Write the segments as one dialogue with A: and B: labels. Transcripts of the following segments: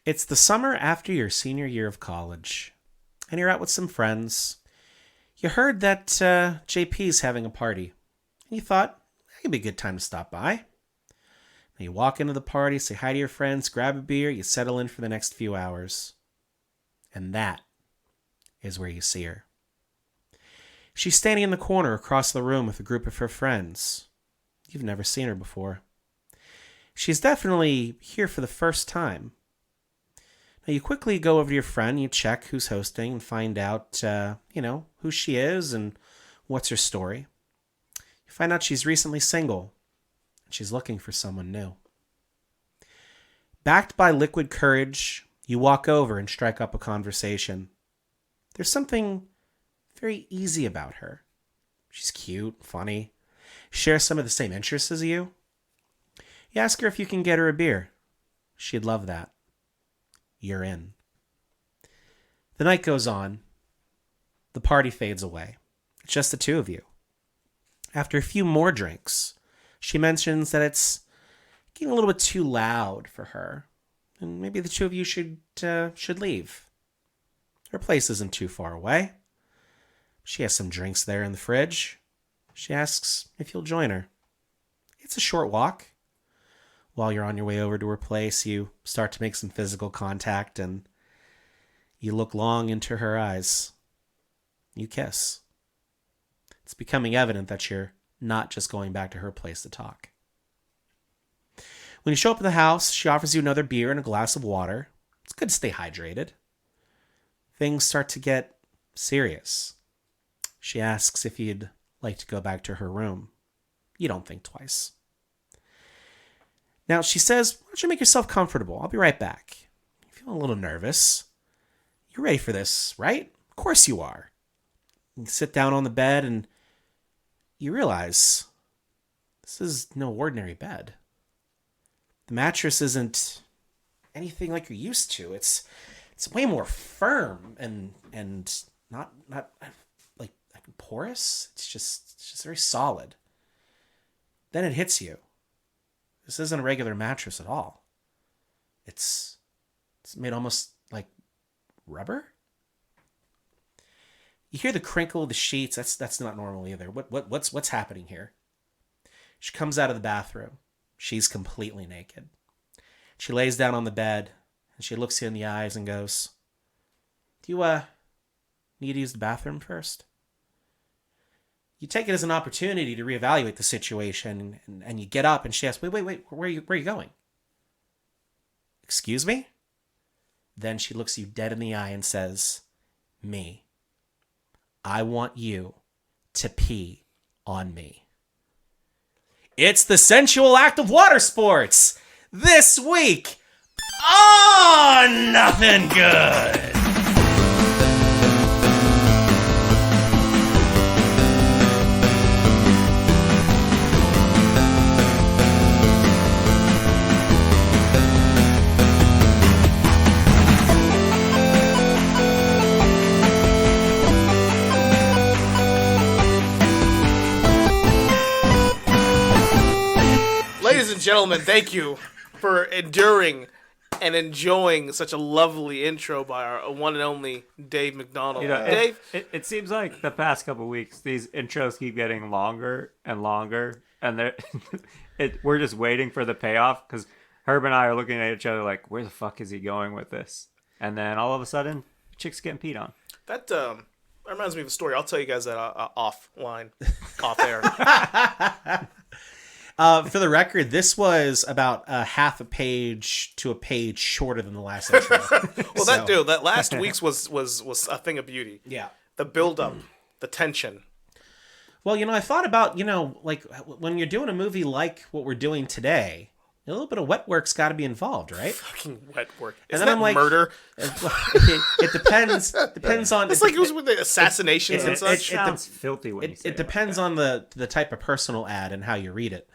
A: It's the summer after your senior year of college, and you're out with some friends. You heard that JP's having a party, and you thought, that could be a good time to stop by. Now you walk into the party, say hi to your friends, grab a beer, you settle in for the next few hours. And that is where you see her. She's standing in the corner across the room with a group of her friends. You've never seen her before. She's definitely here for the first time. Now you quickly go over to your friend, you check who's hosting and find out, who she is and what's her story. You find out she's recently single and she's looking for someone new. Backed by liquid courage, you walk over and strike up a conversation. There's something very easy about her. She's cute, funny, shares some of the same interests as you. You ask her if you can get her a beer. She'd love that. You're in. The night goes on. The party fades away. It's just the two of you. After a few more drinks, she mentions that it's getting a little bit too loud for her, and maybe the two of you should leave. Her place isn't too far away. She has some drinks there in the fridge. She asks if you'll join her. It's a short walk. While you're on your way over to her place, you start to make some physical contact and you look long into her eyes. You kiss. It's becoming evident that you're not just going back to her place to talk. When you show up at the house, she offers you another beer and a glass of water. It's good to stay hydrated. Things start to get serious. She asks if you'd like to go back to her room. You don't think twice. Now, she says, why don't you make yourself comfortable? I'll be right back. You feel a little nervous. You're ready for this, right? Of course you are. You sit down on the bed and you realize this is no ordinary bed. The mattress isn't anything like you're used to. It's way more firm and not like porous. It's just very solid. Then it hits you. This isn't a regular mattress at all. It's made almost like rubber. You hear the crinkle of the sheets. That's not normal either. What's happening here? She comes out of the bathroom. She's completely naked. She lays down on the bed and she looks you in the eyes and goes, "Do you need to use the bathroom first?" You take it as an opportunity to reevaluate the situation, and you get up and she asks, wait, where are you going? Excuse me? Then she looks you dead in the eye and says, me. I want you to pee on me. It's the sensual act of water sports this week on Nothin Good.
B: Ladies and gentlemen, thank you for enduring and enjoying such a lovely intro by our one and only Dave McDonald. Dave?
C: It seems like the past couple of weeks, these intros keep getting longer and longer, and we're just waiting for the payoff, because Herb and I are looking at each other like, where the fuck is he going with this? And then all of a sudden, chick's getting peed on.
B: That reminds me of a story. I'll tell you guys that off air.
A: For the record, this was about half a page to a page shorter than the last intro.
B: Well, that last week's was a thing of beauty.
A: Yeah.
B: The build-up, the tension.
A: Well, I thought about, like when you're doing a movie like what we're doing today, a little bit of wet work's got to be involved, right?
B: Fucking wet work.
A: And
B: Isn't
A: then
B: that
A: I'm like,
B: murder?
A: It depends on...
B: It's like it was with the assassinations and such.
C: It sounds filthy when you say
A: it depends on the type of personal ad and how you read it.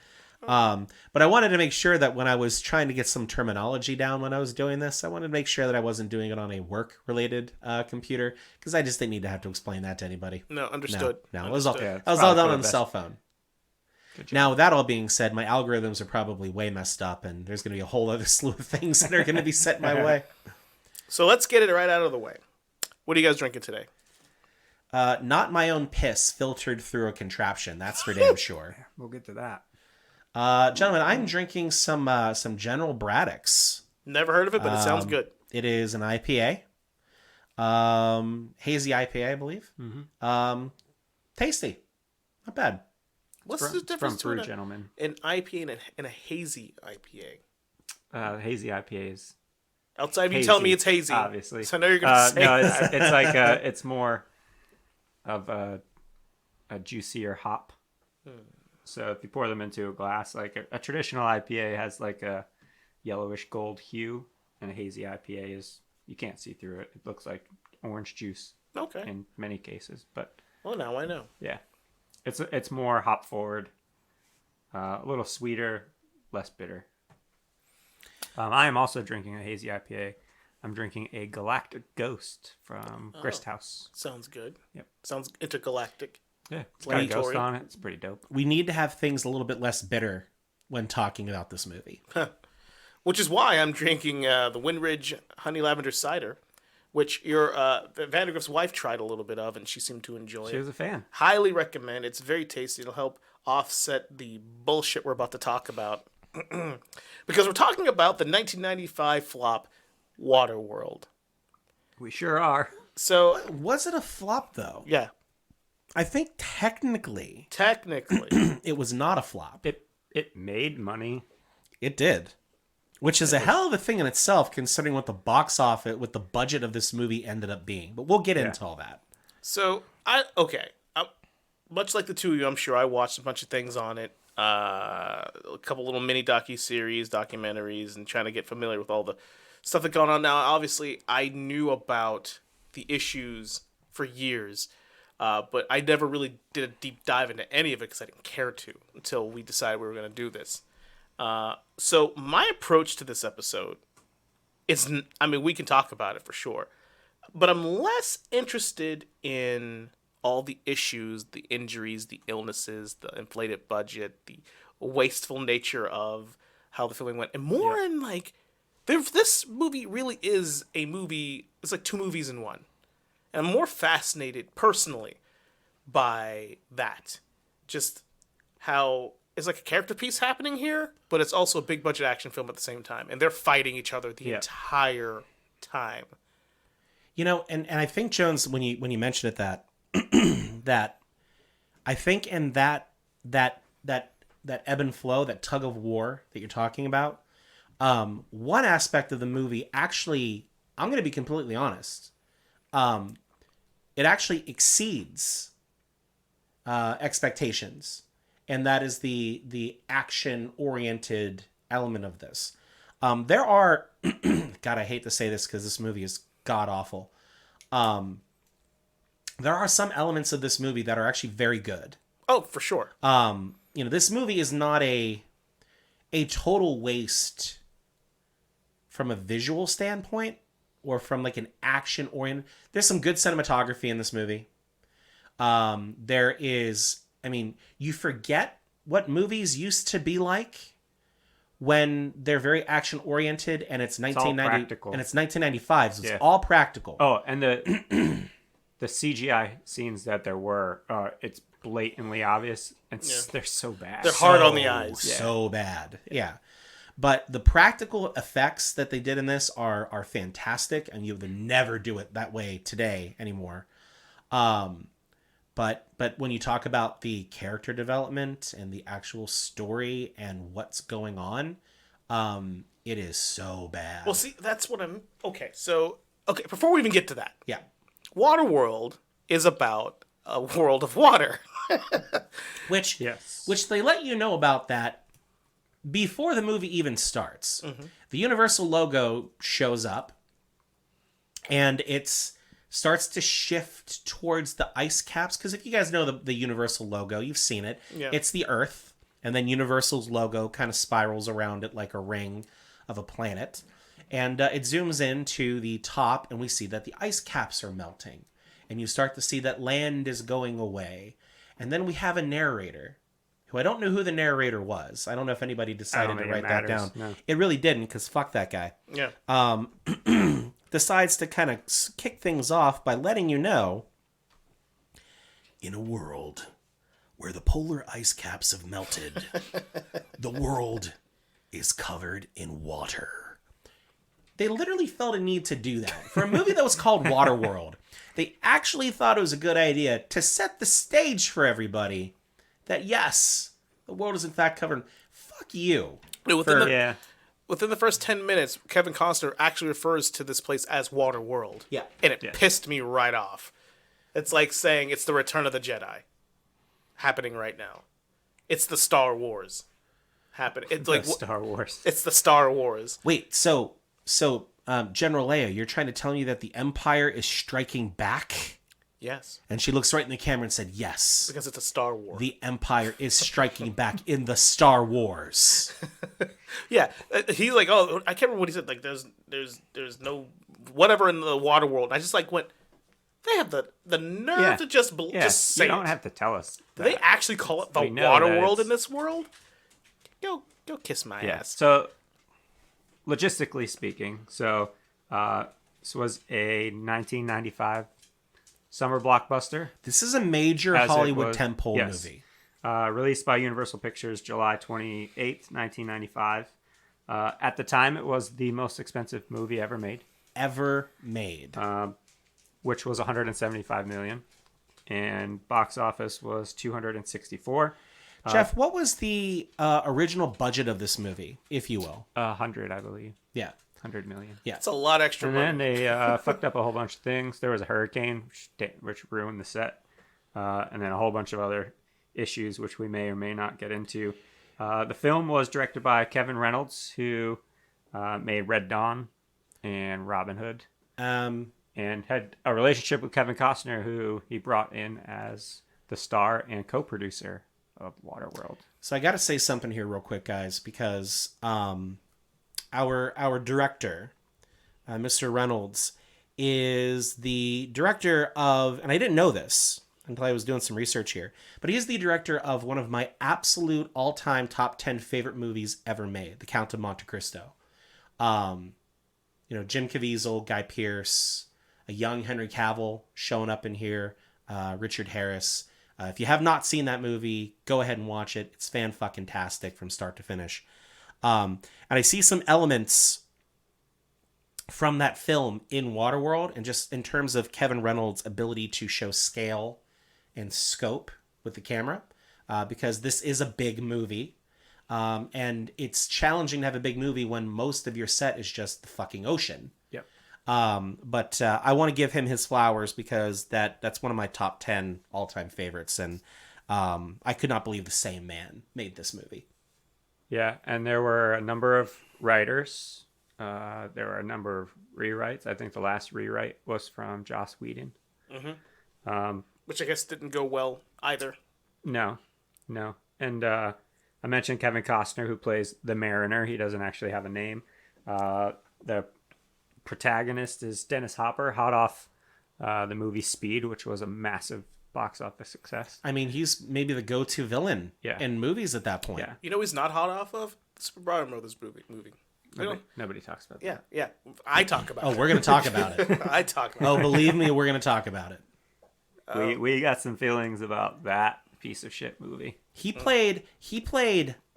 A: But I wanted to make sure that when I was trying to get some terminology down when I was doing this, I wanted to make sure that I wasn't doing it on a work-related computer, because I just didn't need to have to explain that to anybody.
B: No, understood.
A: No,
B: understood.
A: it was all done on the cell phone. Now, that all being said, my algorithms are probably way messed up, and there's going to be a whole other slew of things that are going to be set my way.
B: So let's get it right out of the way. What are you guys drinking today?
A: Not my own piss filtered through a contraption. That's for damn sure.
C: We'll get to that.
A: Gentlemen, I'm drinking some General Braddock's.
B: Never heard of it, but it sounds good.
A: It is an IPA. Hazy IPA, I believe. Mm-hmm. Tasty. Not bad.
B: What's the difference
C: from
B: between
C: Gentlemen?
B: An IPA and a hazy IPA?
C: Hazy IPAs.
B: Outside of you
C: Hazy,
B: telling me it's hazy.
C: obviously.
B: So I know you're going to say
C: no,
B: that.
C: it's like it's more of a juicier hop. So if you pour them into a glass, like a traditional IPA has like a yellowish gold hue, and a hazy IPA is, you can't see through it. It looks like orange juice
B: Okay.
C: in many cases, but
B: Well, now I know.
C: yeah, it's more hop forward, a little sweeter, less bitter. I am also drinking a hazy IPA. I'm drinking a Galactic Ghost from Grist House.
B: Sounds good.
C: Yep.
B: Sounds intergalactic.
C: Yeah, it's got a ghost
B: Laboratory.
C: on it. It's pretty dope.
A: We need to have things a little bit less bitter when talking about this movie.
B: Which is why I'm drinking the Windridge Honey Lavender Cider, which your Vandergrift's wife tried a little bit of, and she seemed to enjoy
C: She
B: it.
C: was a fan.
B: Highly recommend. It's very tasty. It'll help offset the bullshit we're about to talk about. Because we're talking about the 1995 flop Waterworld.
C: We sure are.
B: So,
A: Was it a flop, though?
B: yeah,
A: I think technically
B: technically.
A: it was not a flop.
C: It made money.
A: It did. Which is a hell of a thing in itself, considering what the box office, what the budget of this movie ended up being. But we'll get into all that.
B: So, much like the two of you, I'm sure I watched a bunch of things on it. A couple little mini docuseries, documentaries, and trying to get familiar with all the stuff that's going on. Now, obviously, I knew about the issues for years, but I never really did a deep dive into any of it because I didn't care to until we decided we were going to do this. So my approach to this episode is, we can talk about it for sure, but I'm less interested in all the issues, the injuries, the illnesses, the inflated budget, the wasteful nature of how the filming went, and more in like, this movie really is a movie. It's like two movies in one, and I'm more fascinated personally by that. Just how it's like a character piece happening here, but it's also a big budget action film at the same time, and they're fighting each other the entire time.
A: You know, and I think, Jones, when you mentioned it, that I think in that ebb and flow, that tug of war that you're talking about, one aspect of the movie actually, I'm going to be completely honest, it actually exceeds expectations, and that is the action-oriented element of this. There are, God, I hate to say this because this movie is god-awful. There are some elements of this movie that are actually very good.
B: Oh, for sure.
A: This movie is not a total waste from a visual standpoint or from like an action oriented. There's some good cinematography in this movie. There is, you forget what movies used to be like when they're very action oriented, and it's 1990 and it's 1995, so it's all practical.
C: Oh, and the CGI scenes that there were, it's blatantly obvious. They're so bad.
B: They're hard on the eyes.
A: So bad. Yeah. But the practical effects that they did in this are fantastic, and you would never do it that way today anymore. But when you talk about the character development and the actual story and what's going on, it is so bad.
B: Well, see, that's what I'm... Okay, before we even get to that.
A: Yeah.
B: Waterworld is about a world of water.
A: Which they let you know about that before the movie even starts. Mm-hmm. The Universal logo shows up, and it's starts to shift towards the ice caps. Because if you guys know the Universal logo, you've seen it. Yeah. It's the Earth, and then Universal's logo kind of spirals around it like a ring of a planet. And it zooms in to the top, and we see that the ice caps are melting. And you start to see that land is going away. And then we have a narrator who I don't know who the narrator was. I don't know if anybody decided to
C: think it
A: write that
C: matters,
A: down.
C: no.
A: It really didn't, because fuck that guy.
B: Yeah.
A: Decides to kind of kick things off by letting you know, in a world where the polar ice caps have melted, the world is covered in water. They literally felt a need to do that. For a movie that was called Waterworld, they actually thought it was a good idea to set the stage for everybody that, yes, the world is in fact covered. Fuck you.
B: No,
C: Yeah.
B: within the first 10 minutes, Kevin Costner actually refers to this place as Waterworld.
A: Yeah.
B: And it pissed me right off. It's like saying it's the Return of the Jedi happening right now. It's the Star Wars happening. It's like
C: Star Wars.
B: It's the Star Wars.
A: Wait, so General Leia, you're trying to tell me that the Empire is striking back?
B: Yes.
A: And she looks right in the camera and said, yes,
B: Because it's a Star War.
A: the Empire is striking back in the Star Wars.
B: Yeah. He's like, oh, I can't remember what he said. Like, there's no whatever in the water world. I just like went, they have the nerve to just say
C: you don't
B: it.
C: have to tell us.
B: Do they actually call it the
C: We know
B: water
C: that
B: world
C: it's-
B: in this world? Go kiss my
C: Yeah.
B: ass.
C: So, logistically speaking, this was a 1995 summer blockbuster.
A: This is a major
C: As it
A: Hollywood
C: was-
A: tentpole
C: yes.
A: movie.
C: Released by Universal Pictures July 28th, 1995. At the time, it was the most expensive movie ever made,
A: Ever made.
C: which was 175 million, and box office was 264.
A: Jeff, what was the original budget of this movie, if you will?
C: 100, I believe.
A: Yeah.
C: 100 million.
B: It's a lot extra
C: And
B: money.
C: then they fucked up a whole bunch of things. There was a hurricane, which ruined the set, and then a whole bunch of other issues, which we may or may not get into. The film was directed by Kevin Reynolds, who made Red Dawn and Robin Hood, and had a relationship with Kevin Costner, who he brought in as the star and co-producer of Waterworld.
A: So I got to say something here real quick, guys, because our director, Mr. Reynolds, is the director of, and I didn't know this until I was doing some research here, but he is the director of one of my absolute all-time top 10 favorite movies ever made, The Count of Monte Cristo. Jim Caviezel, Guy Pearce, a young Henry Cavill showing up in here, Richard Harris. If you have not seen that movie, go ahead and watch it. It's fan-fucking-tastic from start to finish. And I see some elements from that film in Waterworld, and just in terms of Kevin Reynolds' ability to show scale and scope with the camera, because this is a big movie. And it's challenging to have a big movie when most of your set is just the fucking ocean.
C: Yep.
A: But I want to give him his flowers, because that's one of my top 10 all-time favorites. And I could not believe the same man made this movie.
C: Yeah, and there were a number of writers. There were a number of rewrites. I think the last rewrite was from Joss Whedon.
B: Which I guess didn't go well either.
C: No. And I mentioned Kevin Costner, who plays the Mariner. He doesn't actually have a name. The protagonist is Dennis Hopper, hot off the movie Speed, which was a massive box office success.
A: I mean, he's maybe the go-to villain in movies at that point.
C: Yeah.
B: You know he's not hot off of? The Super Mario Brothers movie.
C: Nobody talks about that.
B: Yeah. I talk about it.
A: We're going to talk about it.
B: I talk about it.
A: Believe me, we're going to talk about it.
C: We got some feelings about that piece of shit movie.
A: He played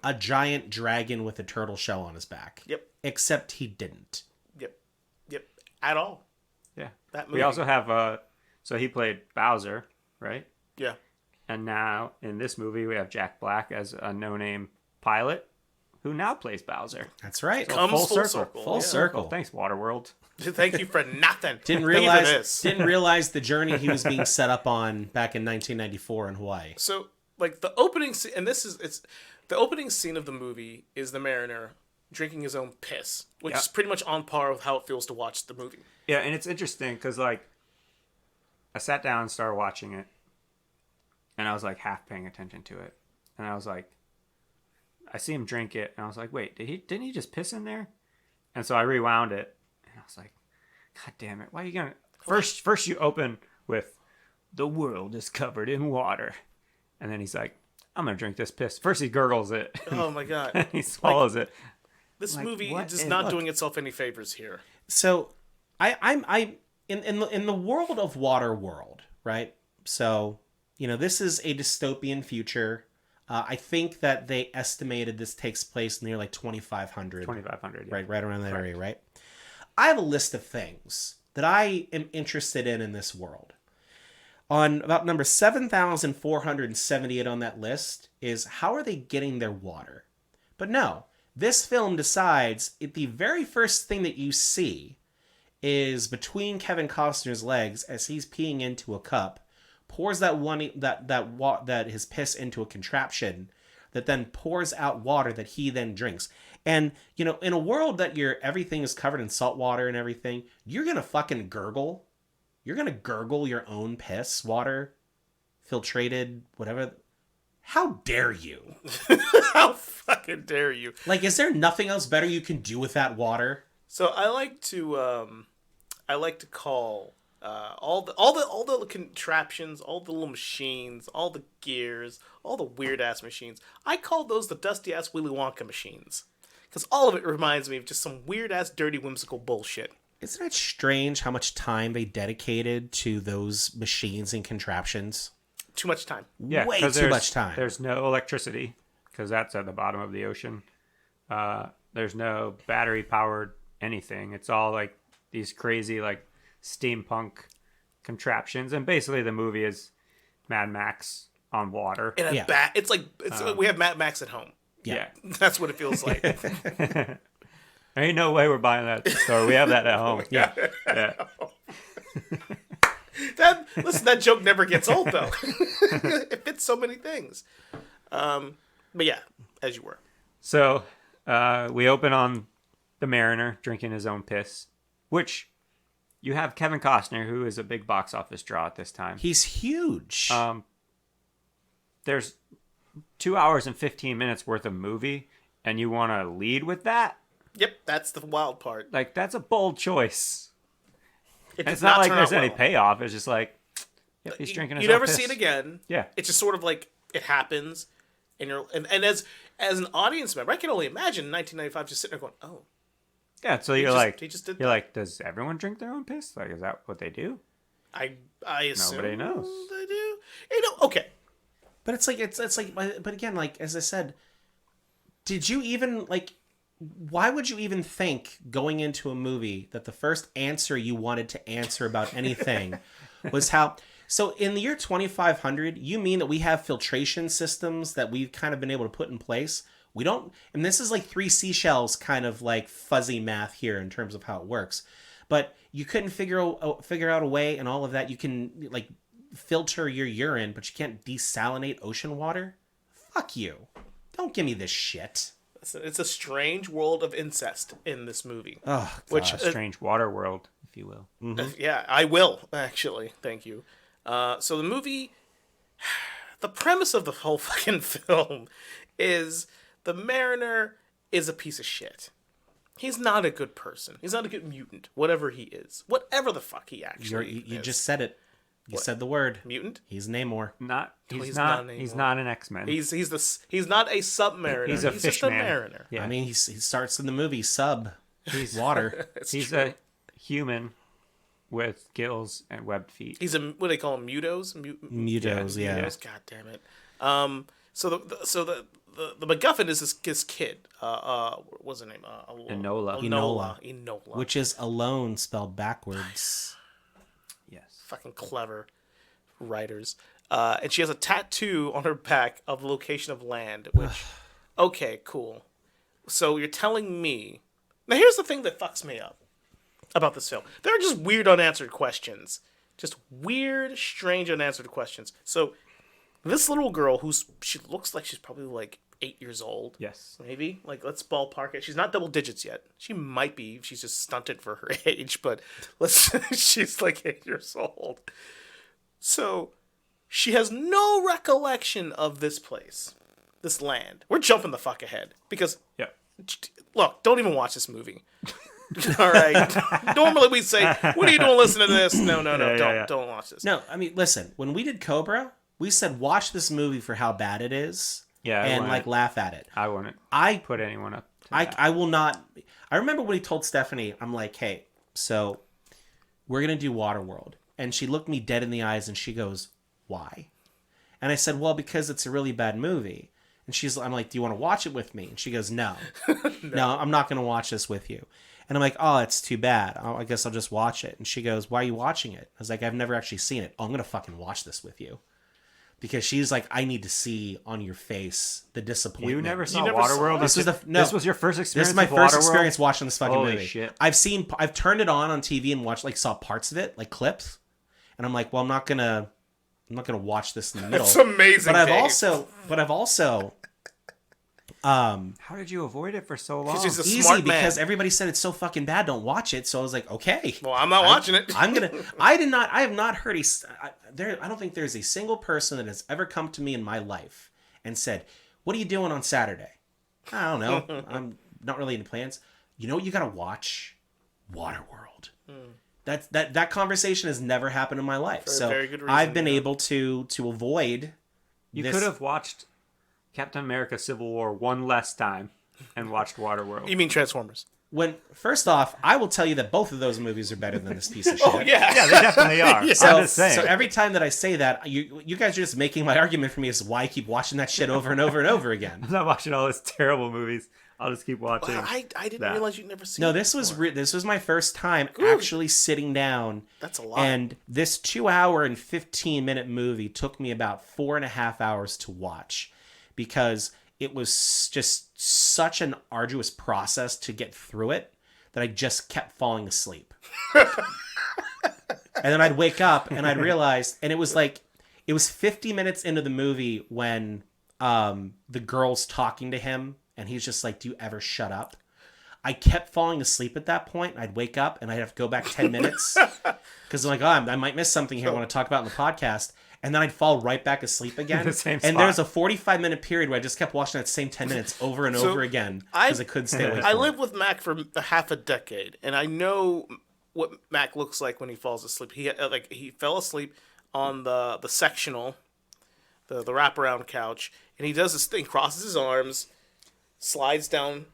A: a giant dragon with a turtle shell on his back.
B: Yep.
A: Except he didn't.
B: Yep. At all.
C: Yeah.
B: That movie.
C: We also have so he played Bowser, right?
B: Yeah.
C: And now in this movie we have Jack Black as a no-name pilot who now plays Bowser.
A: That's right.
B: Comes full circle.
A: Full
B: Yeah.
A: circle.
C: Well, thanks, Waterworld.
B: Thank you for nothing.
A: Didn't
B: Thank you for this.
A: realize the journey he was being set up on back in 1994 in Hawaii.
B: So, like, the opening scene, and the opening scene of the movie is the Mariner drinking his own piss, which is pretty much on par with how it feels to watch the movie.
C: Yeah, and it's interesting because, like, I sat down and started watching it, and I was, like, half paying attention to it. And I was like, I see him drink it, and I was like, wait, didn't he just piss in there? And so I rewound it, and I was like, God damn it, why are you gonna... First you open with, the world is covered in water. And then he's like, I'm gonna drink this piss. First he gurgles it.
B: Oh my god.
C: He swallows it.
B: This
C: Like,
B: movie
C: what
B: is
C: in-
B: not
C: look.
B: doing itself any favors here.
A: So, in the world of Waterworld, right? So, this is a dystopian future. I think that they estimated this takes place near like 2500.
C: 2500. Yeah.
A: Right around that area, right? I have a list of things that I am interested in this world. On about number 7,478 on that list is how are they getting their water? But no, this film decides the very first thing that you see is between Kevin Costner's legs as he's peeing into a cup, pours that his piss into a contraption that then pours out water that he then drinks. And in a world that everything is covered in salt water and everything, you're gonna fucking gurgle. You're gonna gurgle your own piss, water, filtrated, whatever. How dare you?
B: How fucking dare you?
A: Like, is there nothing else better you can do with that water?
B: So I like to call all the contraptions, all the little machines, all the gears, all the weird ass machines. I call those the dusty ass Willy Wonka machines, because all of it reminds me of just some weird ass, dirty, whimsical bullshit.
A: Isn't it strange how much time they dedicated to those machines and contraptions?
B: Too much time.
C: Yeah,
A: Way
C: 'cause
A: too much time.
C: There's no electricity because that's at the bottom of the ocean. There's no battery powered anything. It's all like these crazy like steampunk contraptions, and basically the movie is Mad Max on water.
B: In a
A: Yeah.
B: it's we have Mad Max at home.
C: Yeah.
B: That's what it feels like.
C: There ain't no way we're buying that at the store. We have that at home.
A: Yeah.
C: Yeah.
B: That joke never gets old though. It fits so many things. But yeah, as you were.
C: So we open on the Mariner drinking his own piss, which you have Kevin Costner, who is a big box office draw at this time.
A: He's huge.
C: There's 2 hours and 15 minutes worth of movie, and you want to lead with that?
B: Yep, that's the wild part.
C: Like, that's a bold choice.
B: It
C: And
B: does
C: it's not like
B: turn
C: there's
B: out
C: any
B: well.
C: payoff. It's just like, yep, he's drinking his
B: You
C: own
B: never
C: piss.
B: see it again.
C: Yeah.
B: It's just sort of like it happens, and you're and as an audience member, I can only imagine in 1995 just sitting there going, "Oh,
C: Yeah, so
B: he just did
C: you're like, does everyone drink their own piss? Like, is that what they do?
B: I assume
C: Nobody knows.
B: they do." Okay.
A: But it's like, but again, like, as I said, did you even, like, why would you even think going into a movie that the first answer you wanted to answer about anything was how, so in the year 2500, you mean that we have filtration systems that we've kind of been able to put in place? We don't, and this is like three seashells kind of like fuzzy math here in terms of how it works. But you couldn't figure out a way and all of that. You can, like, filter your urine, but you can't desalinate ocean water? Fuck you. Don't give me this shit.
B: It's a strange world of incest in this movie.
A: Oh,
B: Which
A: God.
C: A strange water world, if you will.
B: Yeah, I will, actually. Thank you. So the movie, the premise of the whole fucking film is the Mariner is a piece of shit. He's not a good person. He's not a good mutant, whatever he is. Whatever the fuck he actually
A: You
B: is.
A: just said it. You said the word.
B: Mutant?
A: He's Namor.
C: He's
B: not
C: not an X-Men.
B: He's not a submariner.
C: He's a
B: just
C: fish
B: a
C: man.
B: mariner.
C: Yeah.
A: I mean, he starts in the movie sub. He's water.
C: He's a human with gills and webbed feet.
B: He's a, what do they call him? Mutos?
A: Mutos, yeah.
B: Mutos, god damn it. So the MacGuffin is this kid. What's her name?
C: Enola.
B: Enola.
A: Which is alone spelled backwards.
C: Yes.
B: Fucking clever writers. And she has a tattoo on her back of the location of land, which, okay, cool. So you're telling me, now here's the thing that fucks me up about this film. There are just weird unanswered questions. Just weird, strange unanswered questions. So this little girl she looks like she's probably like 8 years old.
C: Yes.
B: Maybe. Like, let's ballpark it. She's not double digits yet. She might be. She's just stunted for her age, but she's like 8 years old. So she has no recollection of this place, this land. We're jumping the fuck ahead because,
C: Yeah.
B: look, don't even watch this movie. All right. Normally we say, what are you doing listening to this? No,
C: Yeah.
B: don't watch this.
A: No, I mean, listen, when we did Cobra, We said watch this movie for how bad it is,
C: Yeah, I
A: and
C: wouldn't.
A: like laugh at it.
C: I wouldn't
A: I
C: put anyone up to
A: I
C: that.
A: I will not. I remember when he told Stephanie, I'm like, hey, so we're gonna do Waterworld, and she looked me dead in the eyes and she goes, why? And I said, well, because it's a really bad movie. And I'm like, do you want to watch it with me? And she goes, no, no, I'm not gonna watch this with you. And I'm like, oh, it's too bad. I guess I'll just watch it. And she goes, why are you watching it? I was like, I've never actually seen it. Oh, I'm gonna fucking watch this with you. Because she's like, I need to see on your face the disappointment.
C: You never saw
B: never saw
C: Waterworld?
B: it?
C: This was your first experience
A: This is my
C: with
A: first
C: Waterworld?
A: experience watching this fucking
C: Holy
A: movie.
C: shit.
A: I've turned it on TV and watched, like, saw parts of it, like clips, and I'm like, well, I'm not gonna watch this in the middle.
B: It's amazing.
A: But I've
B: Dave.
A: also,
C: How did you avoid it for so long?
B: Because he's a
A: easy
B: smart man.
A: because everybody said it's so fucking bad. Don't watch it. So I was like, okay.
B: Well, I'm not watching it.
A: I have not heard I don't think there's a single person that has ever come to me in my life and said, what are you doing on Saturday? I don't know. I'm not really into plans. You know what you gotta watch? Waterworld. That conversation has never happened in my life.
B: For a
A: So
B: very good reason,
A: I've been
B: yeah.
A: able to avoid
C: You
A: this.
C: could have watched Captain America Civil War one less time and watched Waterworld.
B: You mean Transformers?
A: First off, I will tell you that both of those movies are better than this piece of shit.
B: Oh yeah.
C: Yeah, they definitely are. I'm just saying.
A: So every time that I say that, you guys are just making my argument for me as to why I keep watching that shit over and over and over again.
C: I'm not watching all these terrible movies. I'll just keep watching.
B: Well, I didn't
C: that.
B: realize you'd never seen.
A: No,
B: it
A: this was
B: before.
A: this was my first time
B: Good.
A: actually sitting down.
B: That's a lot.
A: And this 2-hour and 15-minute movie took me about 4.5 hours to watch because it was just such an arduous process to get through it that I just kept falling asleep. And then I'd wake up and I'd realize, and it was 50 minutes into the movie when the girl's talking to him and he's just like, do you ever shut up? I kept falling asleep at that point. I'd wake up and I'd have to go back 10 minutes because I'm like, oh, I might miss something here I want to talk about in the podcast. And then I'd fall right back asleep again.
C: The same
A: And
C: spot.
A: there was a 45-minute period where I just kept watching that same 10 minutes over and over again because I couldn't stay awake.
B: I
A: from it.
B: lived with Mac for half a decade, and I know what Mac looks like when he falls asleep. He fell asleep on the sectional, the wraparound couch, and he does this thing, crosses his arms, slides down,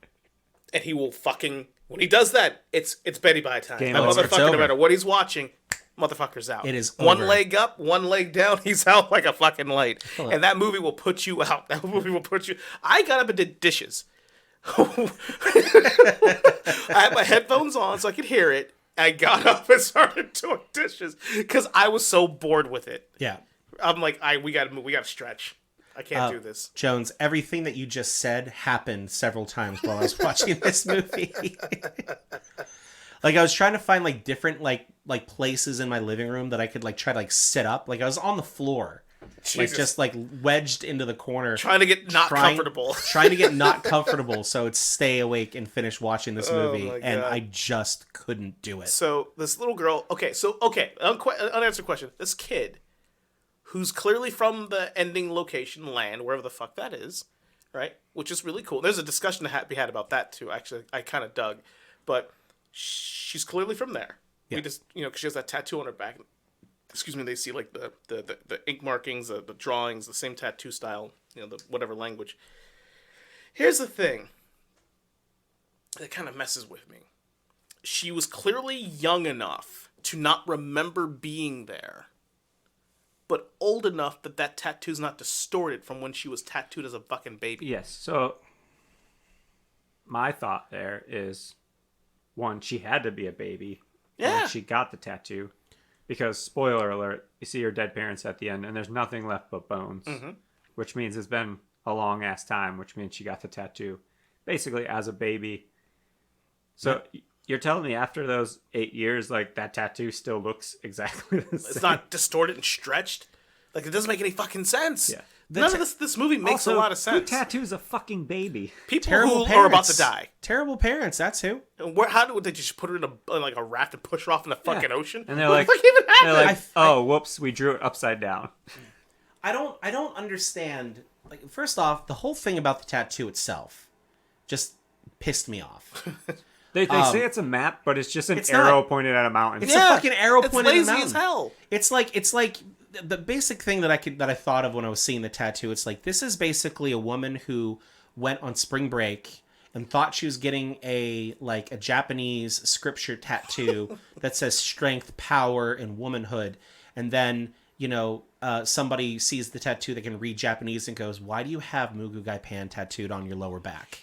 B: and he will fucking. When he does that, it's Betty by time.
C: Game
B: That
C: over.
A: It's
B: motherfucker,
A: over.
B: no matter what he's watching, motherfucker's out.
A: It is
B: one
A: over.
B: leg up, one leg down. He's out like a fucking light, and that movie will put you out. That movie will put you. I got up and did dishes. I had my headphones on so I could hear it. I got up and started doing dishes because I was so bored with it.
A: Yeah.
B: I'm like, we got to move. We got to stretch. I can't do this.
A: Jones, everything that you just said happened several times while I was watching this movie. Like I was trying to find like different like places in my living room that I could like try to like sit up. Like I was on the floor,
B: Jesus.
A: like just like wedged into the corner,
B: Trying to get not comfortable.
A: trying to get not comfortable so I'd stay awake and finish watching this movie,
B: my
A: and
B: God.
A: I just couldn't do it.
B: So this little girl. Unanswered question. This kid, who's clearly from the ending location land, wherever the fuck that is, right? Which is really cool. There's a discussion to be had about that too. Actually, I kind of dug, but she's clearly from there.
A: Yeah.
B: We just, because she has that tattoo on her back. Excuse me. They see like the ink markings, the drawings, the same tattoo style. The whatever language. Here's the thing that kind of messes with me. She was clearly young enough to not remember being there, but old enough that tattoo's not distorted from when she was tattooed as a fucking baby.
C: Yes. So my thought there is, one, she had to be a baby
B: Yeah.
C: when she got the tattoo, because spoiler alert, you see her dead parents at the end, and there's nothing left but bones, which means it's been a long ass time, which means she got the tattoo basically as a baby. So you're telling me after those 8 years, like that tattoo still looks exactly the same?
B: It's not distorted and stretched. Like, it doesn't make any fucking sense.
C: Yeah.
B: None of this movie makes
C: Also,
B: a lot of
C: who
B: sense.
C: tattoos a fucking baby?
B: People
A: Terrible
B: who are about
A: parents.
B: to die.
A: Terrible parents. That's who.
B: And how do they just put her in a raft and push her off in the fucking ocean?
C: And they're
B: What
C: like,
B: the fuck even happened?
C: they're like, oh, whoops, we drew it upside down.
A: I don't understand. Like, first off, the whole thing about the tattoo itself just pissed me off.
C: They say it's a map, but it's just an
A: it's
C: arrow
A: not.
C: pointed at a mountain.
A: It's a fucking arrow
B: it's
A: pointed at a
B: lazy
A: mountain.
B: as hell.
A: It's like the basic thing that I thought of when I was seeing the tattoo, it's like, this is basically a woman who went on spring break and thought she was getting a Japanese scripture tattoo that says strength, power, and womanhood, and then somebody sees the tattoo that can read Japanese and goes, "Why do you have Mugu Gai Pan tattooed on your lower back?"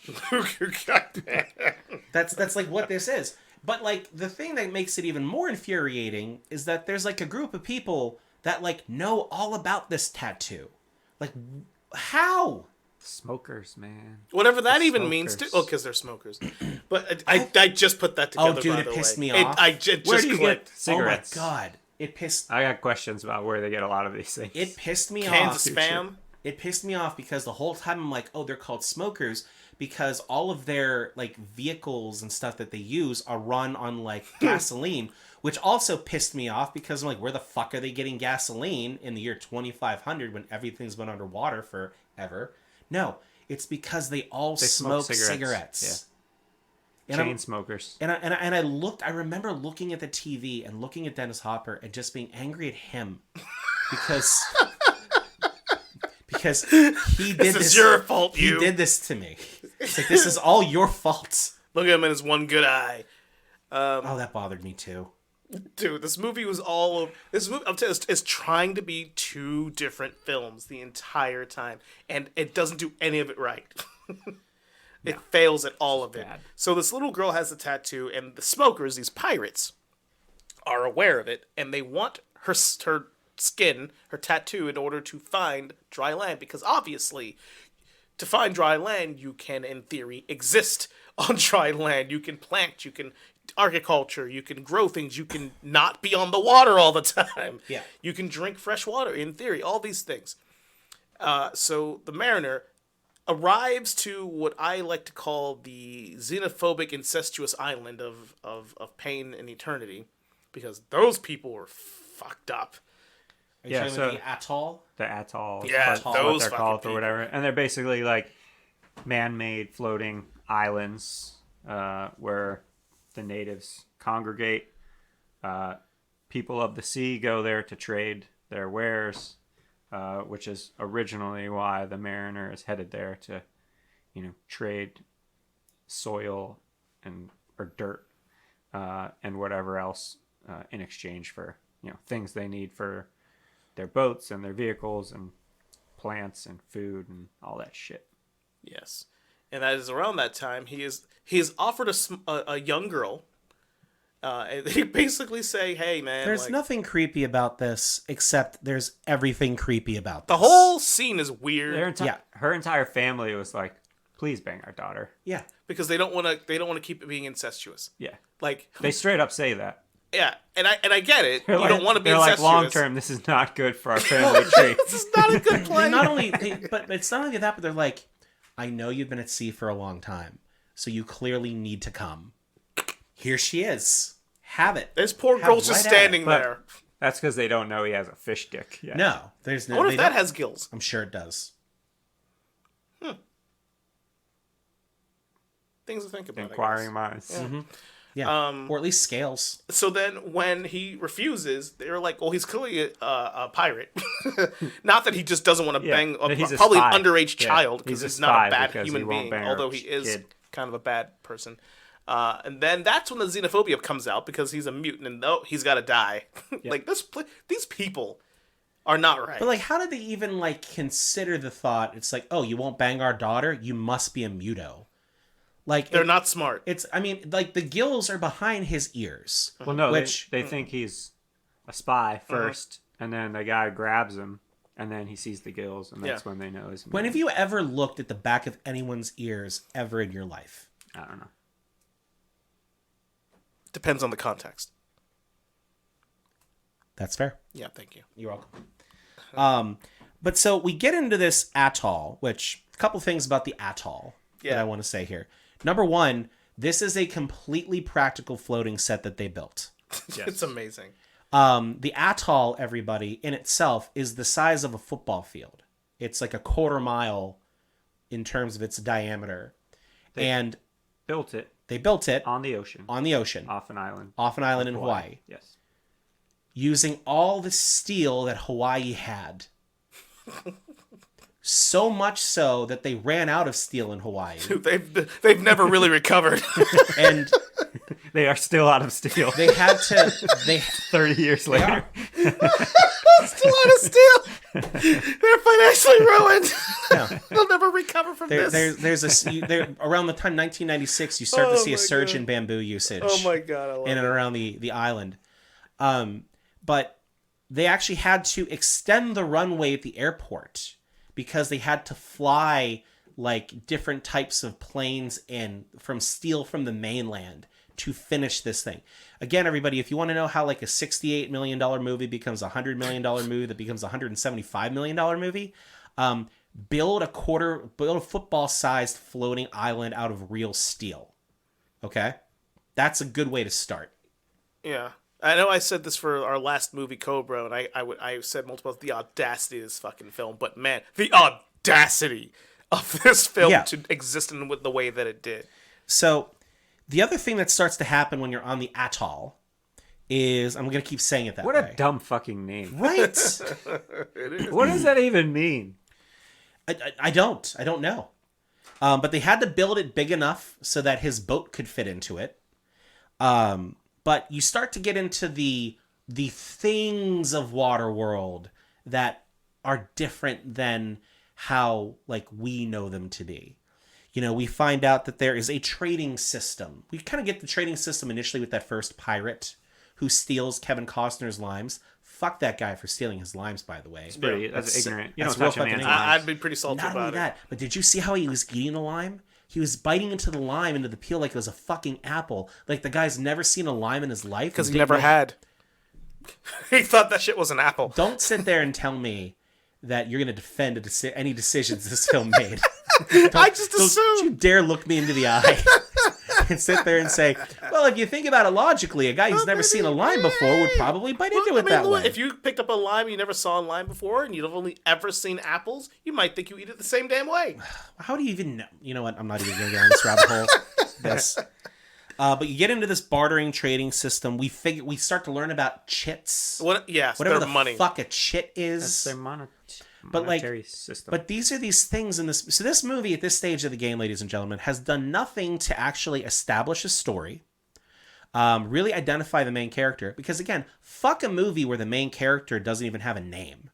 A: That's like what this is. But like the thing that makes it even more infuriating is that there's like a group of people that like know all about this tattoo. Like, how?
C: Smokers, man.
B: Whatever that even means, too. Oh, because they're smokers. But I just put that together.
A: Oh, dude,
B: by
A: it
B: the
A: pissed
B: way.
A: me off.
B: I just
C: Where do you
B: clicked.
C: get cigarettes?
A: Oh my god, it pissed.
C: I got questions about where they get a lot of these things.
A: It pissed me
B: Cans
A: off.
B: of spam.
A: It pissed me off because the whole time I'm like, oh, they're called smokers because all of their like vehicles and stuff that they use are run on like gasoline, which also pissed me off because I'm like, where the fuck are they getting gasoline in the year 2500 when everything's been underwater forever? No, it's because they all smoke cigarettes.
C: Yeah. Chain smokers.
A: And I remember looking at the TV and looking at Dennis Hopper and just being angry at him because he did this.
B: This is your fault,
A: He did this to me. It's like, this is all your fault.
B: Look at him in his one good eye.
A: Oh, that bothered me too.
B: Dude, this movie was all... This movie, I'm telling you, is trying to be two different films the entire time. And it doesn't do any of it right. It fails at all of it.
C: bad.
B: So this little girl has a tattoo, and the smokers, these pirates, are aware of it, and they want her skin, her tattoo, in order to find dry land. Because obviously, to find dry land, you can, in theory, exist on dry land. You can plant, you can agriculture, you can grow things, you can not be on the water all the time.
A: Yeah.
B: You can drink fresh water, in theory, all these things. So the mariner arrives to what I like to call the xenophobic, incestuous island of pain and eternity, because those people were fucked up.
A: Are you
C: Yeah,
A: talking
C: so-
A: about the atoll?
C: The atoll. is
B: Yeah,
C: what
B: those
C: they're
B: fucking
C: called
B: people.
C: or whatever. And they're basically like man-made floating islands where the natives congregate. People of the sea go there to trade their wares, which is originally why the mariner is headed there to, trade soil or dirt and whatever else in exchange for things they need for their boats and their vehicles and plants and food and all that shit.
B: Yes, and that is around that time he is offered a young girl. And they basically say, "Hey, man,
A: There's nothing creepy about this except there's everything creepy about this.
B: the whole scene is weird
C: Her entire family was like, "Please bang our daughter."
A: Yeah.
B: because they don't want to keep it being incestuous.
C: Yeah,
B: Like,
C: they straight up say that.
B: yeah, and I get it. You
C: They're
B: don't want to be
C: They're
B: incestuous.
C: like, long term, this is not good for our family tree.
B: This is not a good
A: They
B: plan.
A: not only, but it's not only that, but they're like, I know you've been at sea for a long time, so you clearly need to come. Here she is. Have it.
B: This poor
A: Have
B: girl's just
A: right at it.
B: standing
C: But-
B: there.
C: That's because they don't know he has a fish dick yet.
A: No, there's no.
B: I wonder
A: they
B: if that
A: don't-
B: has gills.
A: I'm sure it does.
B: Things to think about.
C: Inquiring
B: I guess.
C: minds.
A: Yeah, or at least scales.
B: So then, when he refuses, they're like, "Well, he's clearly a pirate. Not that he just doesn't want to
C: Yeah,
B: bang a
C: he's a
B: probably
C: spy.
B: an underage
C: Yeah,
B: child because
C: he's a
B: he's not a
C: spy
B: bad
C: because he
B: human
C: won't
B: being,
C: bang a
B: although he is
C: kid.
B: kind of a bad person." And then that's when the xenophobia comes out because he's a mutant and he's got to die. Like these people are not right.
A: But like, how did they even like consider the thought? It's like, oh, you won't bang our daughter? You must be a muto. Like
B: They're not smart.
A: It's. I mean, like the gills are behind his ears.
C: Well, no,
A: Which-
C: they think he's a spy 1st, and then the guy grabs him, and then he sees the gills, and that's
B: Yeah.
C: when they know he's.
A: When have you ever looked at the back of anyone's ears ever in your life?
C: I don't know.
B: Depends on the context.
A: That's fair.
B: Yeah, thank you.
A: You're welcome. But so we get into this atoll, which a couple things about the atoll that
B: Yeah.
A: I want to say here. Number one, this is a completely practical floating set that they built.
B: It's amazing.
A: The atoll, everybody, in itself is the size of a football field. It's like a quarter mile in terms of its diameter. And
C: Built it
A: they built it
C: on the ocean,
A: on the ocean,
C: off an island
A: off an island in Hawaii.
C: Yes.
A: using all the steel that Hawaii had. So much so that they ran out of steel in Hawaii.
B: They've never really recovered.
A: And
C: They are still out of steel.
A: they had to...
C: 30 years later.
B: Still out of steel. They're financially ruined.
A: Yeah.
B: They'll never recover from this.
A: Around the time 1996, you start to see a surge in bamboo usage.
B: Oh my god, I love
A: in and around the island. But they actually had to extend the runway at the airport because they had to fly like different types of planes in from steel from the mainland to finish this thing. Again, everybody, if you want to know how like a $68 million movie becomes a $100 million movie that becomes a $175 million movie, build a football-sized floating island out of real steel. Okay? That's a good way to start.
B: Yeah. I know I said this for our last movie, Cobra, and I said multiple times the audacity of this fucking film, but man, the audacity of this film to exist in the way that it did.
A: So, the other thing that starts to happen when you're on the atoll is, I'm going to keep saying it that way.
C: What a dumb fucking name.
A: Right?
B: It is.
C: What does that even mean?
A: I don't know. But they had to build it big enough so that his boat could fit into it. But you start to get into the things of Waterworld that are different than how like we know them to be. You know, we find out that there is a trading system. We kind of get the trading system initially with that first pirate who steals Kevin Costner's limes. Fuck that guy for stealing his limes, by the way.
C: That's ignorant. You
A: that's
C: don't touch a
A: real
C: man's
A: fucking
C: limes.
B: I'd be pretty salty
A: Not
B: about
A: only
B: it.
A: that, but did you see how he was eating the lime? He was biting into the lime, into the peel like it was a fucking apple. Like the guy's never seen a lime in his life.
B: Because he never had. He thought that shit was an apple.
A: Don't sit there and tell me that you're going to defend any decisions this film made.
B: I just
A: Don't you
B: assumed.
A: dare look me into the eye and sit there and say, well, if you think about it logically, a guy who's never seen a lime before would probably bite into it that way.
B: If you picked up a lime you never saw a lime before and you've only ever seen apples, you might think you eat it the same damn way.
A: How do you even know? You know what? I'm not even going to go down this rabbit hole. But you get into this bartering trading system. We start to learn about chits.
B: Their
A: Whatever the
B: money.
A: fuck a chit is.
C: That's their monetary system.
A: But these are these things in this. So this movie at this stage of the game, ladies and gentlemen, has done nothing to actually establish a story, really identify the main character. Because again, fuck a movie where the main character doesn't even have a name,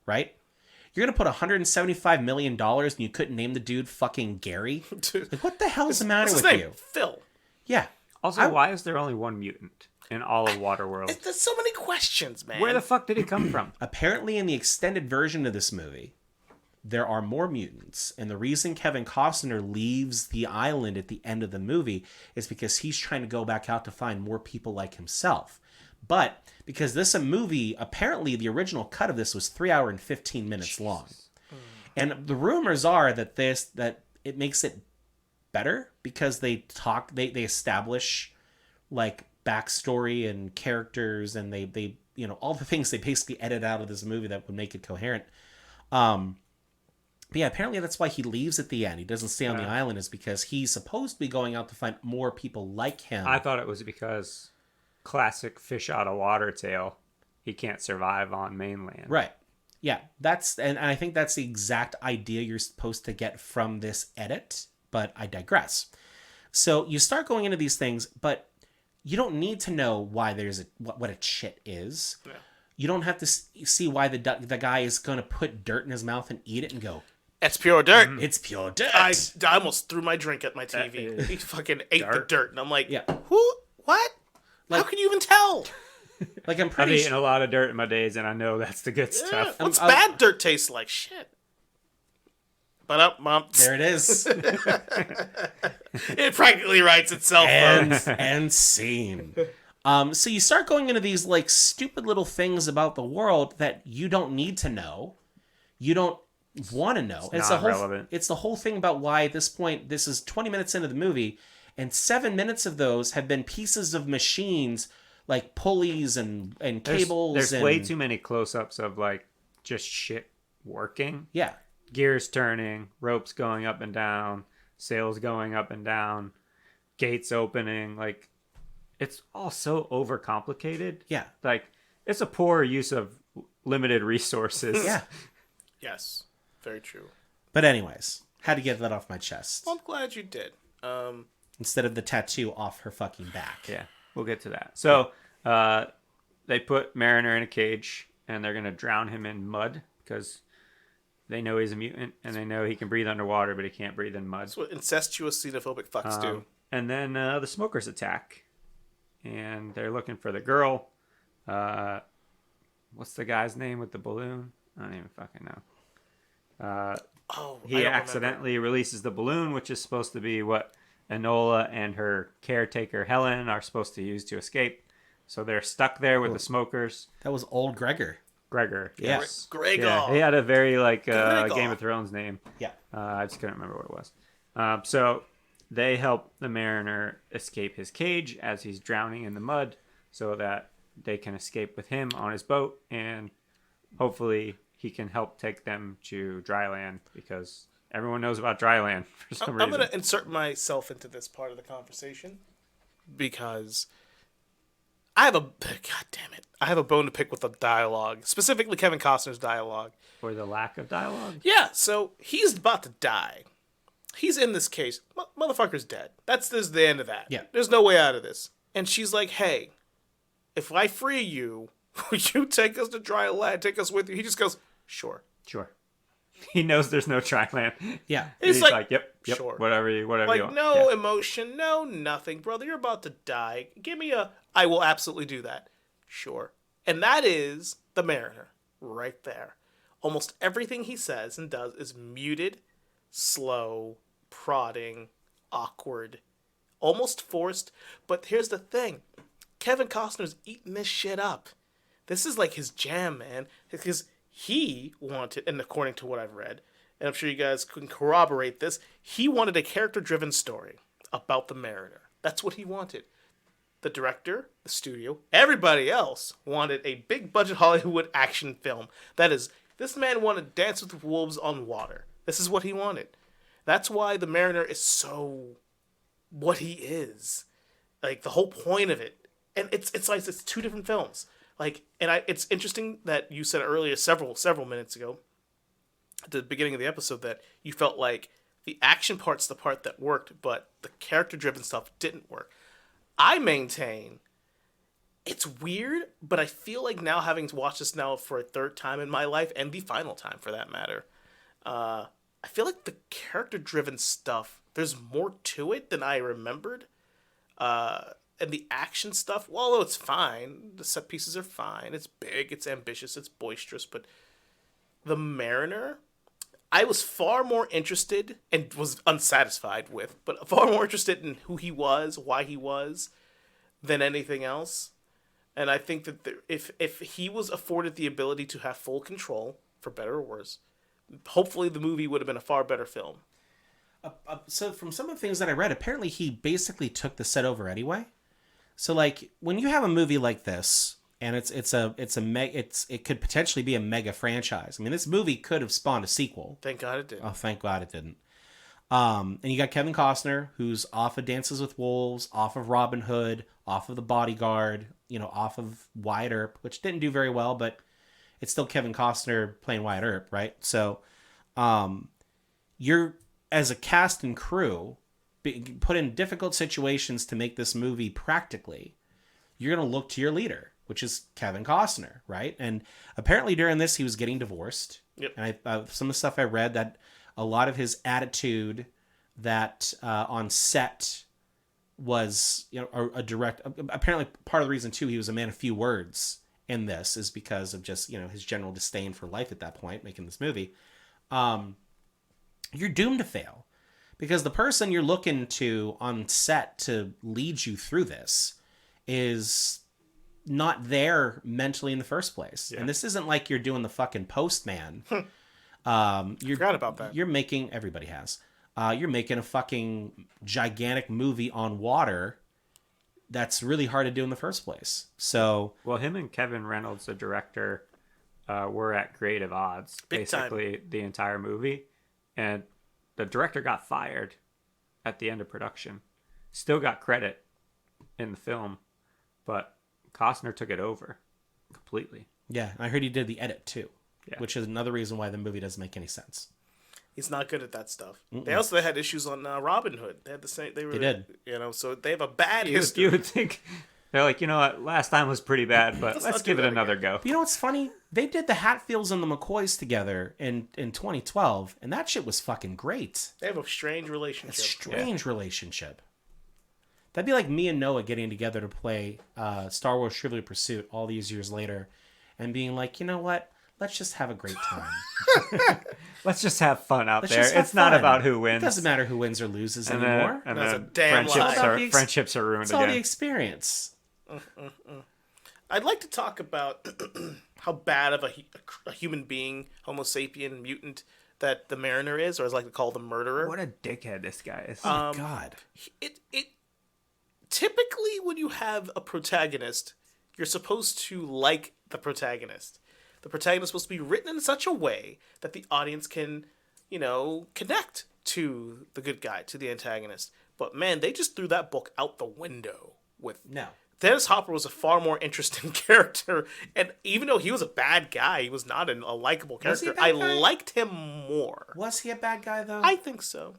A: right? You're gonna put $175 million and you couldn't name the dude fucking Gary? Like, what the hell is the matter with you?
B: Phil.
A: Yeah.
C: Also, why is there only one mutant in all of Waterworld?
B: There's so many questions, man.
C: Where the fuck did he come from?
A: Apparently, in the extended version of this movie, there are more mutants. And the reason Kevin Costner leaves the island at the end of the movie is because he's trying to go back out to find more people like himself. But because this movie, apparently the original cut of this was 3 hours and 15 minutes long. And the rumors are that it makes it better because they establish like backstory and characters, and they all the things they basically edit out of this movie that would make it coherent. But yeah, apparently that's why he leaves at the end. He doesn't stay on the island, is because he's supposed to be going out to find more people like him.
C: I thought it was because classic fish out of water tale. He can't survive on mainland.
A: Right. Yeah, and I think that's the exact idea you're supposed to get from this edit, but I digress. So you start going into these things, but you don't need to know why there's what a chit is. Yeah. You don't have to see why the guy is going to put dirt in his mouth and eat it and go,
B: it's pure dirt.
A: It's pure dirt.
B: I almost threw my drink at my TV. He fucking ate the dirt, and I'm like,
A: yeah.
B: Who? What? How can you even tell?
A: Like, I'm
C: I've
A: pretty
C: eaten a lot of dirt in my days, and I know that's the good stuff.
B: What's bad dirt taste like? Shit. But
A: there it is.
B: It practically writes itself.
A: And scene. So you start going into these like stupid little things about the world that you don't need to know. You don't want to know.
C: It's not relevant.
A: It's the whole thing about why at this point, this is 20 minutes into the movie, and 7 minutes of those have been pieces of machines like pulleys and cables.
C: There's way too many close-ups of like just shit working.
A: Yeah.
C: Gears turning, ropes going up and down, sails going up and down, gates opening. Like, it's all so overcomplicated.
A: Yeah.
C: Like, it's a poor use of limited resources.
A: Yeah.
B: Yes, very true.
A: But anyways, had to get that off my chest.
B: Well, I'm glad you did.
A: Instead of the tattoo off her fucking back.
C: Yeah, we'll get to that. So they put Mariner in a cage, and they're going to drown him in mud because they know he's a mutant, and they know he can breathe underwater, but he can't breathe in mud.
B: That's what incestuous xenophobic fucks do.
C: And then the smokers attack, and they're looking for the girl. What's the guy's name with the balloon? I don't even fucking know. He accidentally releases the balloon, which is supposed to be what Enola and her caretaker Helen are supposed to use to escape. So they're stuck there with the smokers.
A: That was old Gregor.
C: Gregor, yes.
B: Gregor.
C: Yeah, he had a very
B: Gregor.
C: Game of Thrones name.
A: Yeah.
C: I just couldn't remember what it was. So they help the Mariner escape his cage as he's drowning in the mud so that they can escape with him on his boat, and hopefully he can help take them to dry land because everyone knows about dry land for some reason.
B: I'm going to insert myself into this part of the conversation because I have a bone to pick with the dialogue, specifically Kevin Costner's dialogue.
C: Or the lack of dialogue.
B: Yeah, so he's about to die. He's in this case. Motherfucker's dead. There's the end of that.
A: Yeah.
B: There's no way out of this. And she's like, hey, if I free you, will you take us to dry land, take us with you? He just goes, sure.
C: Sure. He knows there's no dry land.
A: Yeah.
B: He's
C: He's
B: like,
C: like, yep,
B: sure.
C: whatever you want.
B: No
C: Yeah.
B: emotion, no nothing, brother. You're about to die. Give me I will absolutely do that. Sure. And that is the Mariner right there. Almost everything he says and does is muted, slow, prodding, awkward, almost forced. But here's the thing. Kevin Costner's eating this shit up. This is like his jam, man. Because he wanted, and according to what I've read, and I'm sure you guys can corroborate this, he wanted a character-driven story about the Mariner. That's what he wanted. The director, the studio, everybody else wanted a big-budget Hollywood action film. That is, this man wanted Dance with Wolves on water. This is what he wanted. That's why the Mariner is so what he is. Like, the whole point of it. And it's like it's two different films. Like, it's interesting that you said earlier, several minutes ago, at the beginning of the episode, that you felt like the action part's the part that worked, but the character-driven stuff didn't work. I maintain it's weird, but I feel like now, having watched this now for a third time in my life, and the final time for that matter, I feel like the character-driven stuff, there's more to it than I remembered. And the action stuff, well, although it's fine, the set pieces are fine, it's big, it's ambitious, it's boisterous, but the Mariner, I was far more interested, and was unsatisfied with, but far more interested in who he was, why he was, than anything else. And I think that if he was afforded the ability to have full control, for better or worse, hopefully the movie would have been a far better film.
A: So from some of the things that I read, apparently he basically took the set over anyway. So like when you have a movie like this, and it could potentially be a mega franchise. I mean, this movie could have spawned a sequel.
B: Thank God it did.
A: Oh, thank God it didn't. And you got Kevin Costner, who's off of Dances with Wolves, off of Robin Hood, off of The Bodyguard, off of Wyatt Earp, which didn't do very well, but it's still Kevin Costner playing Wyatt Earp, right? So, you're, as a cast and crew, put in difficult situations to make this movie practically. You're going to look to your leader, which is Kevin Costner, right? And apparently during this, he was getting divorced.
B: Yep.
A: And some of the stuff I read, that a lot of his attitude that on set was, a direct. Apparently, part of the reason too he was a man of few words in this is because of just his general disdain for life at that point, making this movie. You're doomed to fail, because the person you're looking to on set to lead you through this is not there mentally in the first place. Yeah. And this isn't like you're doing the fucking Postman.
B: Forgot about that.
A: Everybody has. You're making a fucking gigantic movie on water that's really hard to do in the first place. So,
C: well, him and Kevin Reynolds, the director, were at creative odds basically the entire movie, and the director got fired at the end of production. Still got credit in the film, but Costner took it over completely.
A: Yeah, I heard he did the edit too,
C: Yeah.
A: which is another reason why the movie doesn't make any sense.
B: He's not good at that stuff. They also had issues on Robin Hood. They had the same. They
A: did.
B: So they have a bad
C: You
B: history.
C: would think they're like, you know what? Last time was pretty bad, but let's
B: not do
C: give it
B: that
C: another
B: again.
C: go.
A: But you know what's funny? They did the Hatfields and the McCoys together in 2012, and that shit was fucking great.
B: They have a strange relationship.
A: A strange relationship. That'd be like me and Noah getting together to play Star Wars Trivial Pursuit all these years later, and being like, you know what? Let's just have a great time.
C: Let's just have fun out
A: Let's
C: there.
A: just have
C: It's not
A: fun.
C: about who wins.
A: It doesn't matter who wins or loses
C: And
A: anymore.
C: then, and
B: That's
C: then
B: a damn
C: friendships
B: lie.
C: are friendships are ruined
A: It's all the
C: again.
A: experience.
B: I'd like to talk about how bad of a human being, Homo sapien, mutant, that the Mariner is, or as I like to call the murderer.
C: What a dickhead this guy is.
A: Oh, God.
B: It typically, when you have a protagonist, you're supposed to like the protagonist. The protagonist is supposed to be written in such a way that the audience can, connect to the good guy, to the antagonist. But man, they just threw that book out the window with
A: No.
B: Dennis Hopper was a far more interesting character, and even though he was a bad guy, he was not a likable
A: Was he a
B: character. I
A: bad guy?
B: liked him more.
A: Was he a bad guy, though?
B: I think so.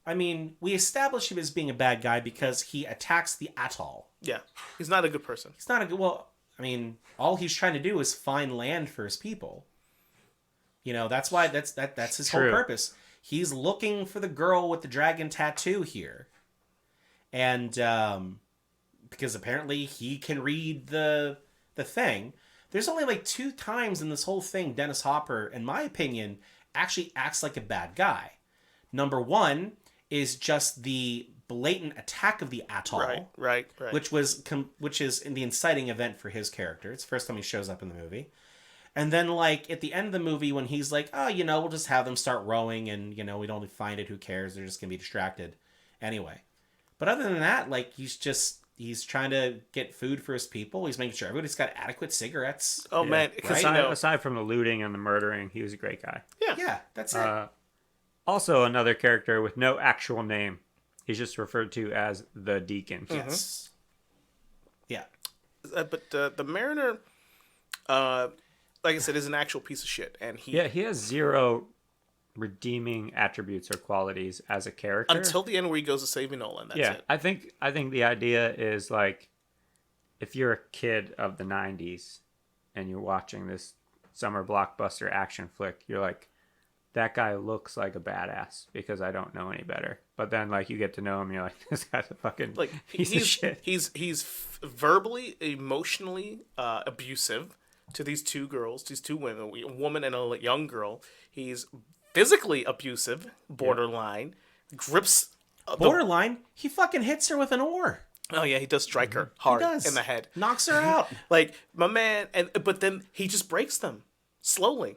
A: I mean, we established him as being a bad guy because he attacks the atoll.
B: Yeah, he's not a good person.
A: He's not a good... Well, I mean, all he's trying to do is find land for his people. That's why that's his whole
C: True.
A: purpose. He's looking for the girl with the dragon tattoo here. And because apparently he can read the thing. There's only like 2 times in this whole thing Dennis Hopper, in my opinion, actually acts like a bad guy. Number 1 is just the blatant attack of the atoll.
B: Right.
A: Which is in the inciting event for his character. It's the first time he shows up in the movie. And then, like, at the end of the movie, when he's like, oh, we'll just have them start rowing and, we don't find it, who cares? They're just going to be distracted. Anyway. But other than that, like, he's trying to get food for his people. He's making sure everybody's got adequate cigarettes.
B: Oh, man. Because,
C: Aside from the looting and the murdering, he was a great guy.
A: Yeah, that's it.
C: Also, another character with no actual name. He's just referred to as the Deacon.
A: Yes. Yeah.
B: but the Mariner, like I said, is an actual piece of shit. And he
C: has 0 redeeming attributes or qualities as a character.
B: until the end where he goes to save Enola, and that's it.
C: I think the idea is like, if you're a kid of the 90s and you're watching this summer blockbuster action flick, you're like, that guy looks like a badass because I don't know any better. But then, like, you get to know him, you're like, this guy's a fucking piece of shit.
B: He's verbally, emotionally abusive to these 2 girls, these 2 women, a woman and a young girl. He's physically abusive, borderline, grips
A: Borderline, he fucking hits her with an oar.
B: Oh yeah, he does strike her hard
A: does.
B: in the head.
A: Knocks her out.
B: Like, my man, but then he just breaks them slowly.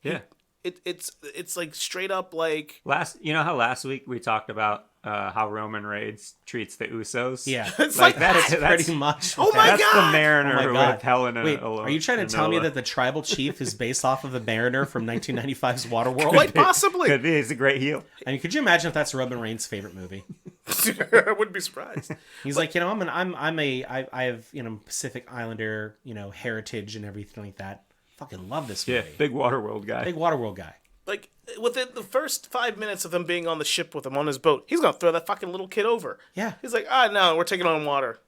C: Yeah.
B: It's like straight up like
C: How last week we talked about how Roman Reigns treats the Usos?
A: Yeah.
B: It's like
C: that's
A: Pretty much.
B: Oh my
C: that's
B: God!
C: the Mariner
A: Oh my God.
C: with Helen and
A: Wait,
C: Olo-
A: are you trying to tell me
C: Enola.
A: that the tribal chief is based off of the Mariner from 1995's Waterworld?
B: quite possibly.
C: Could be. He's a great heel.
A: I mean, could you imagine if that's Roman Reigns' favorite movie?
B: I wouldn't be surprised.
A: He's like, I have Pacific Islander, heritage and everything like that. Fucking love this movie.
C: Yeah, big Waterworld guy.
A: Big Waterworld guy.
B: Like, within the first 5 minutes of him being on the ship with him on his boat, he's gonna throw that fucking little kid over.
A: Yeah.
B: He's like, no, we're taking on water.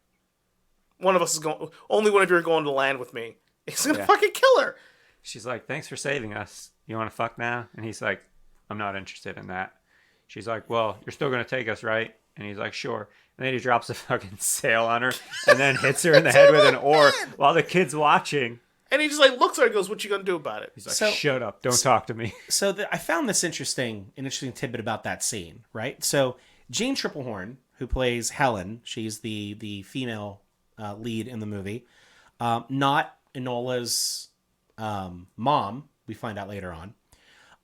B: One of us is going. Only one of you are going to land with me. He's gonna fucking kill her.
C: She's like, thanks for saving us. You want to fuck now? And he's like, I'm not interested in that. She's like, well, you're still going to take us, right? And he's like, sure. And then he drops a fucking sail on her and then hits her in the head with an oar while the kid's watching.
B: And he just like looks at her and goes, "What you gonna do about it?"
C: He's like,
A: So-
C: shut up. Don't talk to me.
A: So I found this an interesting tidbit about that scene, right? So Jean Triplehorn, who plays Helen, she's the female lead in the movie, not Enola's mom. We find out later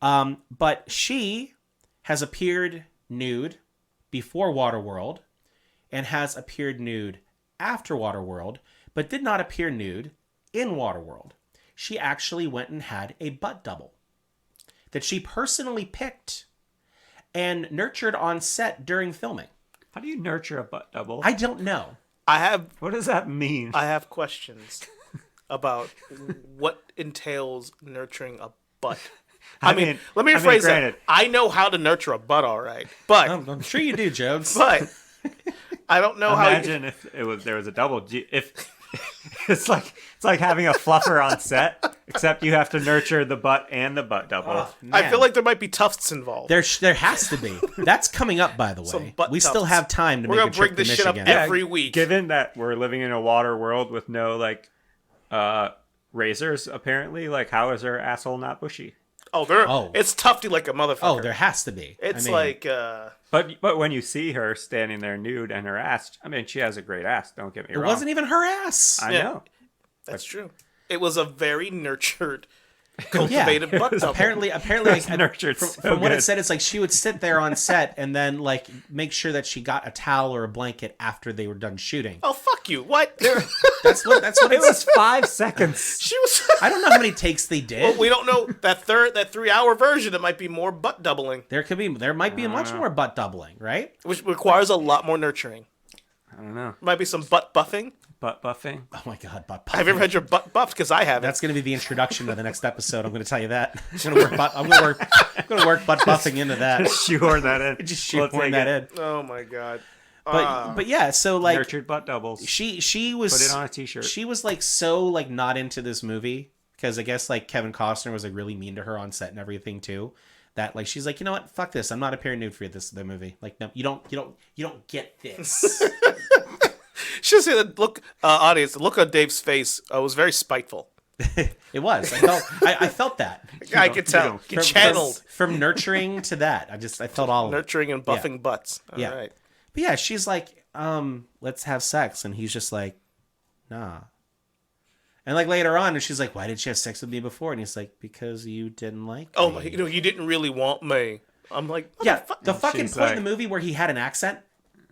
A: on, but she has appeared nude before Waterworld and has appeared nude after Waterworld, but did not appear nude in Waterworld. She actually went and had a butt double that she personally picked and nurtured on set during filming.
C: How do you nurture a butt double?
A: I don't know.
B: I have
C: What does that mean?
B: questions. about what entails nurturing a butt.
C: I
B: I mean,
C: mean,
B: let me
C: I mean,
B: rephrase
C: granted.
B: that. I know how to nurture a butt, all right, but
A: I'm sure you do, Jones.
B: but I don't know how.
C: Imagine if there was a double G. If it's like having a fluffer on set, except you have to nurture the butt and the butt double.
B: I
A: Man.
B: feel like there might be tufts involved.
A: There has to be. That's coming up, by the way.
B: butt
A: We still
B: tufts.
A: have time to
B: We're
A: make
B: gonna
A: a trip
B: bring
A: to
B: this shit up
A: Michigan.
B: every week.
C: Given that we're living in a water world with no razors, apparently, like how is her asshole not bushy?
B: Oh, it's tufty like a motherfucker.
A: Oh, there has to be.
B: It's
A: I mean,
B: like
C: But when you see her standing there nude and her ass, I mean, she has a great ass. Don't get me
A: it
C: wrong.
A: wasn't even her ass.
C: I
B: Yeah.
C: know.
B: that's true. It was a very nurtured, cultivated butt double.
A: apparently, like,
C: Nurtured
A: from what it said, it's like she would sit there on set and then like make sure that she got a towel or a blanket after they were done shooting.
B: Oh fuck you! What?
A: That's what
C: It was 5 seconds.
B: She was.
A: I don't know how many takes they did.
B: Well, we don't know that 3-hour version. It might be more butt doubling,
A: There might be much more butt doubling, right?
B: which requires a lot more nurturing.
C: I don't know.
B: Might be some butt buffing.
C: Butt buffing.
A: Oh my god, butt.
B: Have you ever had your butt buffed? Because I haven't.
A: That's going to be the introduction to the next episode. I'm going to tell you that. I'm going to work butt buffing into that.
C: Shoehorn that in.
A: Just
C: We'll
A: shoehorn
C: take
A: that
C: it.
A: in.
B: Oh my god.
A: But yeah, so like
C: Nurtured butt doubles.
A: she was
C: Put it on a t-shirt.
A: She was like so like not into this movie because I guess like Kevin Costner was like really mean to her on set and everything too. That like she's like, you know what, fuck this. I'm not appearing nude for the movie. Like no, you don't get this.
B: Should say that look, audience. The look on Dave's face was very spiteful.
A: It was. I felt that
B: I could tell.
C: don't.
B: You channeled
A: from nurturing to that. I felt all of it.
B: nurturing and buffing butts. All
A: Yeah.
B: right.
A: But yeah, she's like, let's have sex, and he's just like, nah. And like later on, she's like, why did she have sex with me before? And he's like, because you didn't like me.
B: Oh, you didn't really want me. I'm like,
A: Yeah,
B: motherfucker.
A: the fucking
C: She's
A: point in
C: like-
A: the movie where he had an accent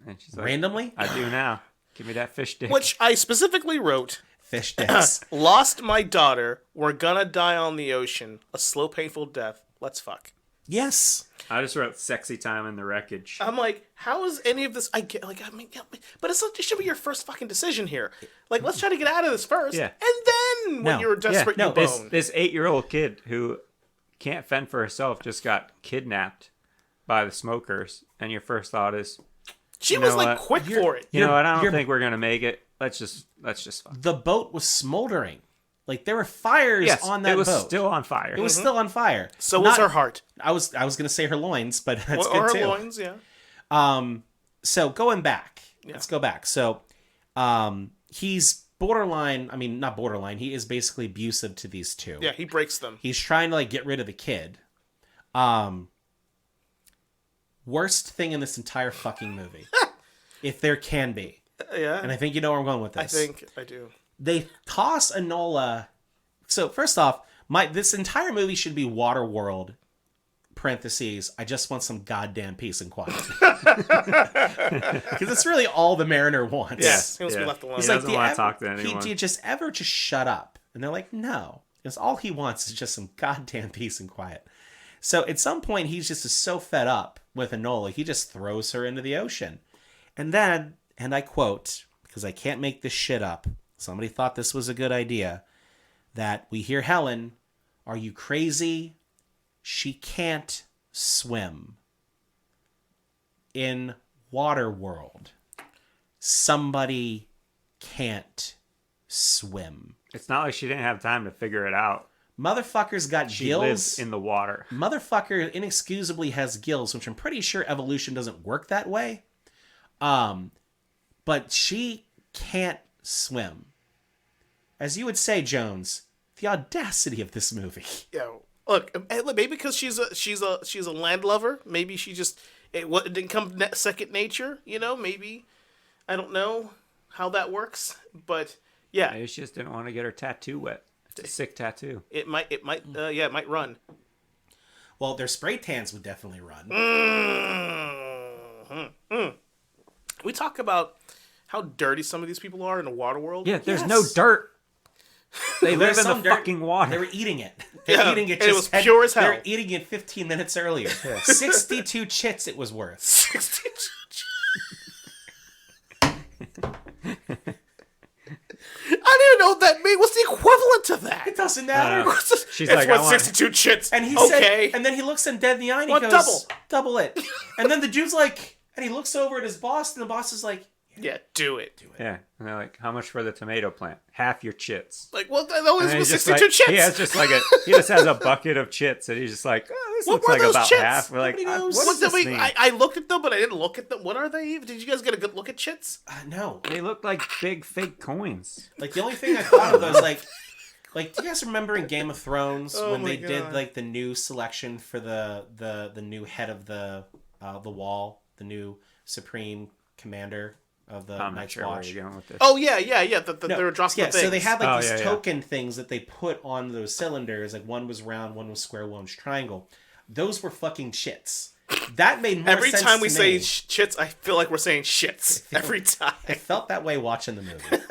C: And she's like,
A: randomly.
C: I do now. Give me that fish dick.
B: Which I specifically wrote.
A: Fish dicks.
B: Lost my daughter. We're gonna die on the ocean. A slow, painful death. Let's fuck.
A: Yes.
C: I just wrote sexy time in the wreckage.
B: I'm like, how is any of this? I get like, I mean, yeah, but it should be your first fucking decision here. Like, let's try to get out of this first,
C: Yeah.
B: and then when
A: No.
B: you're desperate,
A: Yeah,
B: you
A: no,
B: bone.
C: This 8-year-old kid who can't fend for herself just got kidnapped by the smokers, and your first thought is,
B: She
C: you
B: was
C: know
B: like
C: what?
B: quick for it.
C: you know what? I don't
A: you're-
C: think we're gonna make it. Let's just fuck.
A: The boat was smoldering. Like there were fires
C: Yes,
A: on that
C: it was
A: boat.
C: still on fire.
A: It was still on fire.
B: So was
A: Not-
B: her heart.
A: I was gonna say her loins, but that's
B: Or
A: good
B: her
A: too.
B: loins, yeah.
A: So going back, let's go back. So, he's borderline. I mean, not borderline. He is basically abusive to these two.
B: Yeah, he breaks them.
A: He's trying to like get rid of the kid. Worst thing in this entire fucking movie, if there can be.
B: Yeah.
A: And I think you know where I'm going with
B: I
A: this.
B: think I do.
A: They toss Enola. So first off, this entire movie should be Waterworld. Parentheses. I just want some goddamn peace and quiet. Because it's really all the Mariner wants.
B: Yes. He wants to be left alone.
C: He
A: He's like,
C: doesn't
A: "Do you
C: want to
A: ever-
C: talk to anyone."
A: Do you just ever just shut up? And they're like, no. Because all he wants is just some goddamn peace and quiet. So at some point, he's just so fed up with Enola, he just throws her into the ocean. And then, and I quote, because I can't make this shit up, somebody thought this was a good idea, that we hear Helen, are you crazy? She can't swim. In Waterworld, somebody can't swim.
C: It's not like she didn't have time to figure it out.
A: Motherfucker's got
C: She
A: gills.
C: lives in the water.
A: Motherfucker inexcusably has gills, which I'm pretty sure evolution doesn't work that way. But she can't swim. As you would say, Jones, the audacity of this movie.
B: Yeah. Look, maybe because she's a land lover. Maybe she just it didn't come second nature. You know, maybe I don't know how that works, but yeah,
C: Maybe she just didn't want to get her tattoo wet. It's a sick tattoo.
B: it might run.
A: Well, their spray tans would definitely run.
B: We talk about how dirty some of these people are in the water world.
C: Yeah, there's
A: Yes.
C: no dirt. They
A: There's
C: live in
A: some
C: the
A: dirt.
C: fucking water.
A: They were eating it. They're
B: Yeah,
A: eating it.
B: and it
A: Just
B: was pure as hell.
A: They were eating it 15 minutes earlier. 62 chits it was worth.
B: 60. I didn't know what that mean? What's the equivalent to that?
A: It doesn't matter.
C: She's
B: It's
C: like,
B: worth
C: I want
B: 62 chits.
A: And he
B: okay.
A: said, and then he looks him dead in the eye and he
B: Want
A: goes, double it. And then the dude's like, and he looks over at his boss, and the boss is like,
B: yeah, do it.
C: Yeah, and they're like, how much for the tomato plant? Half your chits.
B: Like, well, that always
C: And
B: was
C: he's just
B: 62
C: like,
B: chits.
C: he has just like he just has a bucket of chits, and he's just like, oh, this
B: What
C: looks
B: were
C: like
B: those
C: about
B: chits?
C: half. We're like,
A: Nobody knows.
C: what does
B: What
C: this
B: did we,
C: mean?
B: I looked at them, but I didn't look at them. What are they? Did you guys get a good look at chits?
A: no.
C: They look like big fake coins.
A: Like, the only thing I thought of was, like, do you guys remember in Game of Thrones
B: Oh
A: when
B: my
A: they did,
B: God.
A: like, the new selection for the new head of the wall, the new supreme commander of the
C: I'm not
A: Night's
C: sure where
A: Watch?
C: you're going with this.
B: Oh, yeah. They
A: No,
B: were dropping the things.
A: so they had like
C: Oh,
A: these
C: yeah, yeah.
A: token things that they put on those cylinders. Like one was round, one was square, one was triangle. Those were fucking chits. That made more
B: Every
A: sense
B: time we
A: to
B: say
A: me.
B: chits, I feel like we're saying shits. Every time.
A: It felt that way watching the movie.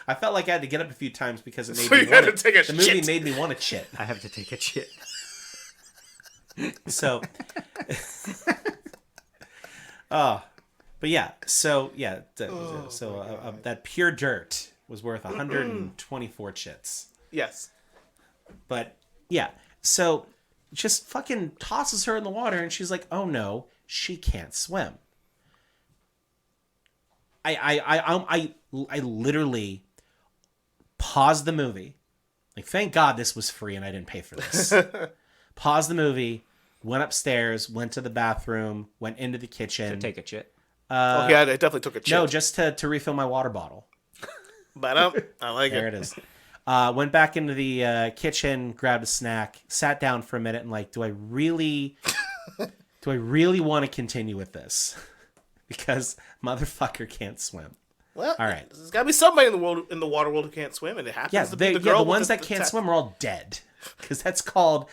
A: I felt like I had to get up a few times because it made
B: So
A: me
B: you had
A: want
B: to take a
A: the movie
B: shit.
A: made me want to chit.
C: I have to take a chit.
A: So, but yeah, so yeah, that pure dirt was worth 124 chits.
B: Yes.
A: But yeah, so just fucking tosses her in the water, and she's like, "Oh no, she can't swim." I literally paused the movie. Like, thank God this was free and I didn't pay for this. Paused the movie, went upstairs, went to the bathroom, went into the kitchen.
C: Take a chit.
B: Oh, yeah, I definitely took a chit.
A: No, just to refill my water bottle.
B: But I like
A: There
B: it.
A: it is. Went back into the kitchen, grabbed a snack, sat down for a minute, and like, do I really want to continue with this? Because motherfucker can't swim.
B: Well,
A: All right.
B: there's got to be somebody in the water world who can't swim, and it happens
A: Yeah,
B: to be the
A: the
B: girl. with
A: ones that can't
B: tat-
A: swim are all dead. Because that's called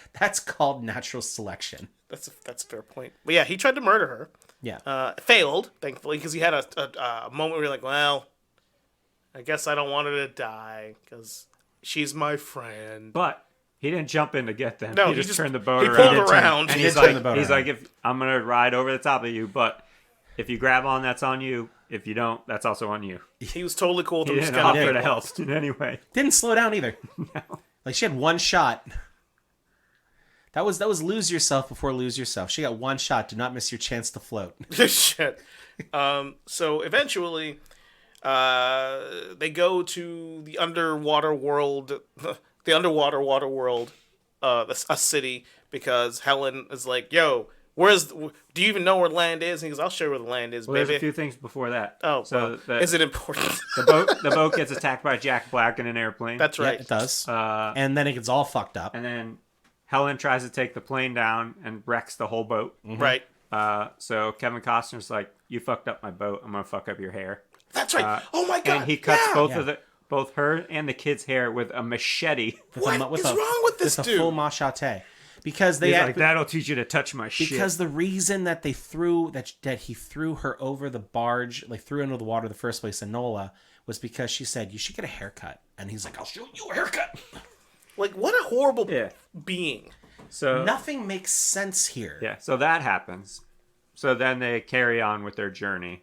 A: natural selection.
B: That's a fair point. But yeah, he tried to murder her.
A: Yeah.
B: Failed, thankfully, because he had a moment where you're like, well, I guess I don't want her to die because she's my friend.
C: But he didn't jump in to get them.
B: No,
C: he
B: he
C: just
B: just-
C: turned the boat
B: he
C: around.
B: pulled around.
C: And
A: He
C: he's
A: did turn
C: like,
A: the boat
C: he's
A: around.
C: like, if I'm gonna ride over the top of you, but if you grab on, that's on you. If you don't, that's also on you.
B: He was totally cool with
C: He
B: him just
C: didn't
B: kind
C: offer
B: of
C: to help in any way.
A: Didn't slow down either. Like, she had one shot. That was lose yourself before lose yourself. She got one shot. Do not miss your chance to float.
B: Shit. So eventually, they go to the underwater world, the underwater water world, a city, because Helen is like, "Yo, do you even know where land is?" And he goes, "I'll show you where the land is,
C: Well, there's
B: baby."
C: a few things before that.
B: Oh,
C: so
B: well, is it important?
C: the boat gets attacked by Jack Black in an airplane.
B: That's
A: Yeah,
B: right.
A: it does.
C: Uh,
A: And then it gets all fucked up.
C: and then Helen tries to take the plane down and wrecks the whole boat.
B: Right.
C: So Kevin Costner's like, "You fucked up my boat. I'm gonna fuck up your hair."
B: That's right. Oh my god.
C: And he cuts
B: yeah.
C: both her and the kid's hair with a machete.
B: What is wrong with this
A: with
B: dude?
A: a full machete. Because they
C: He's like, "That'll teach you to touch my shit."
A: because the reason that they threw that he threw her over the barge, like threw into the water in the first place, Enola, was because she said, "You should get a haircut," and he's like, "I'll show you a haircut."
B: Like, what a horrible
C: Yeah.
B: being.
C: So
A: Nothing makes sense here.
C: yeah, so that happens. So then they carry on with their journey.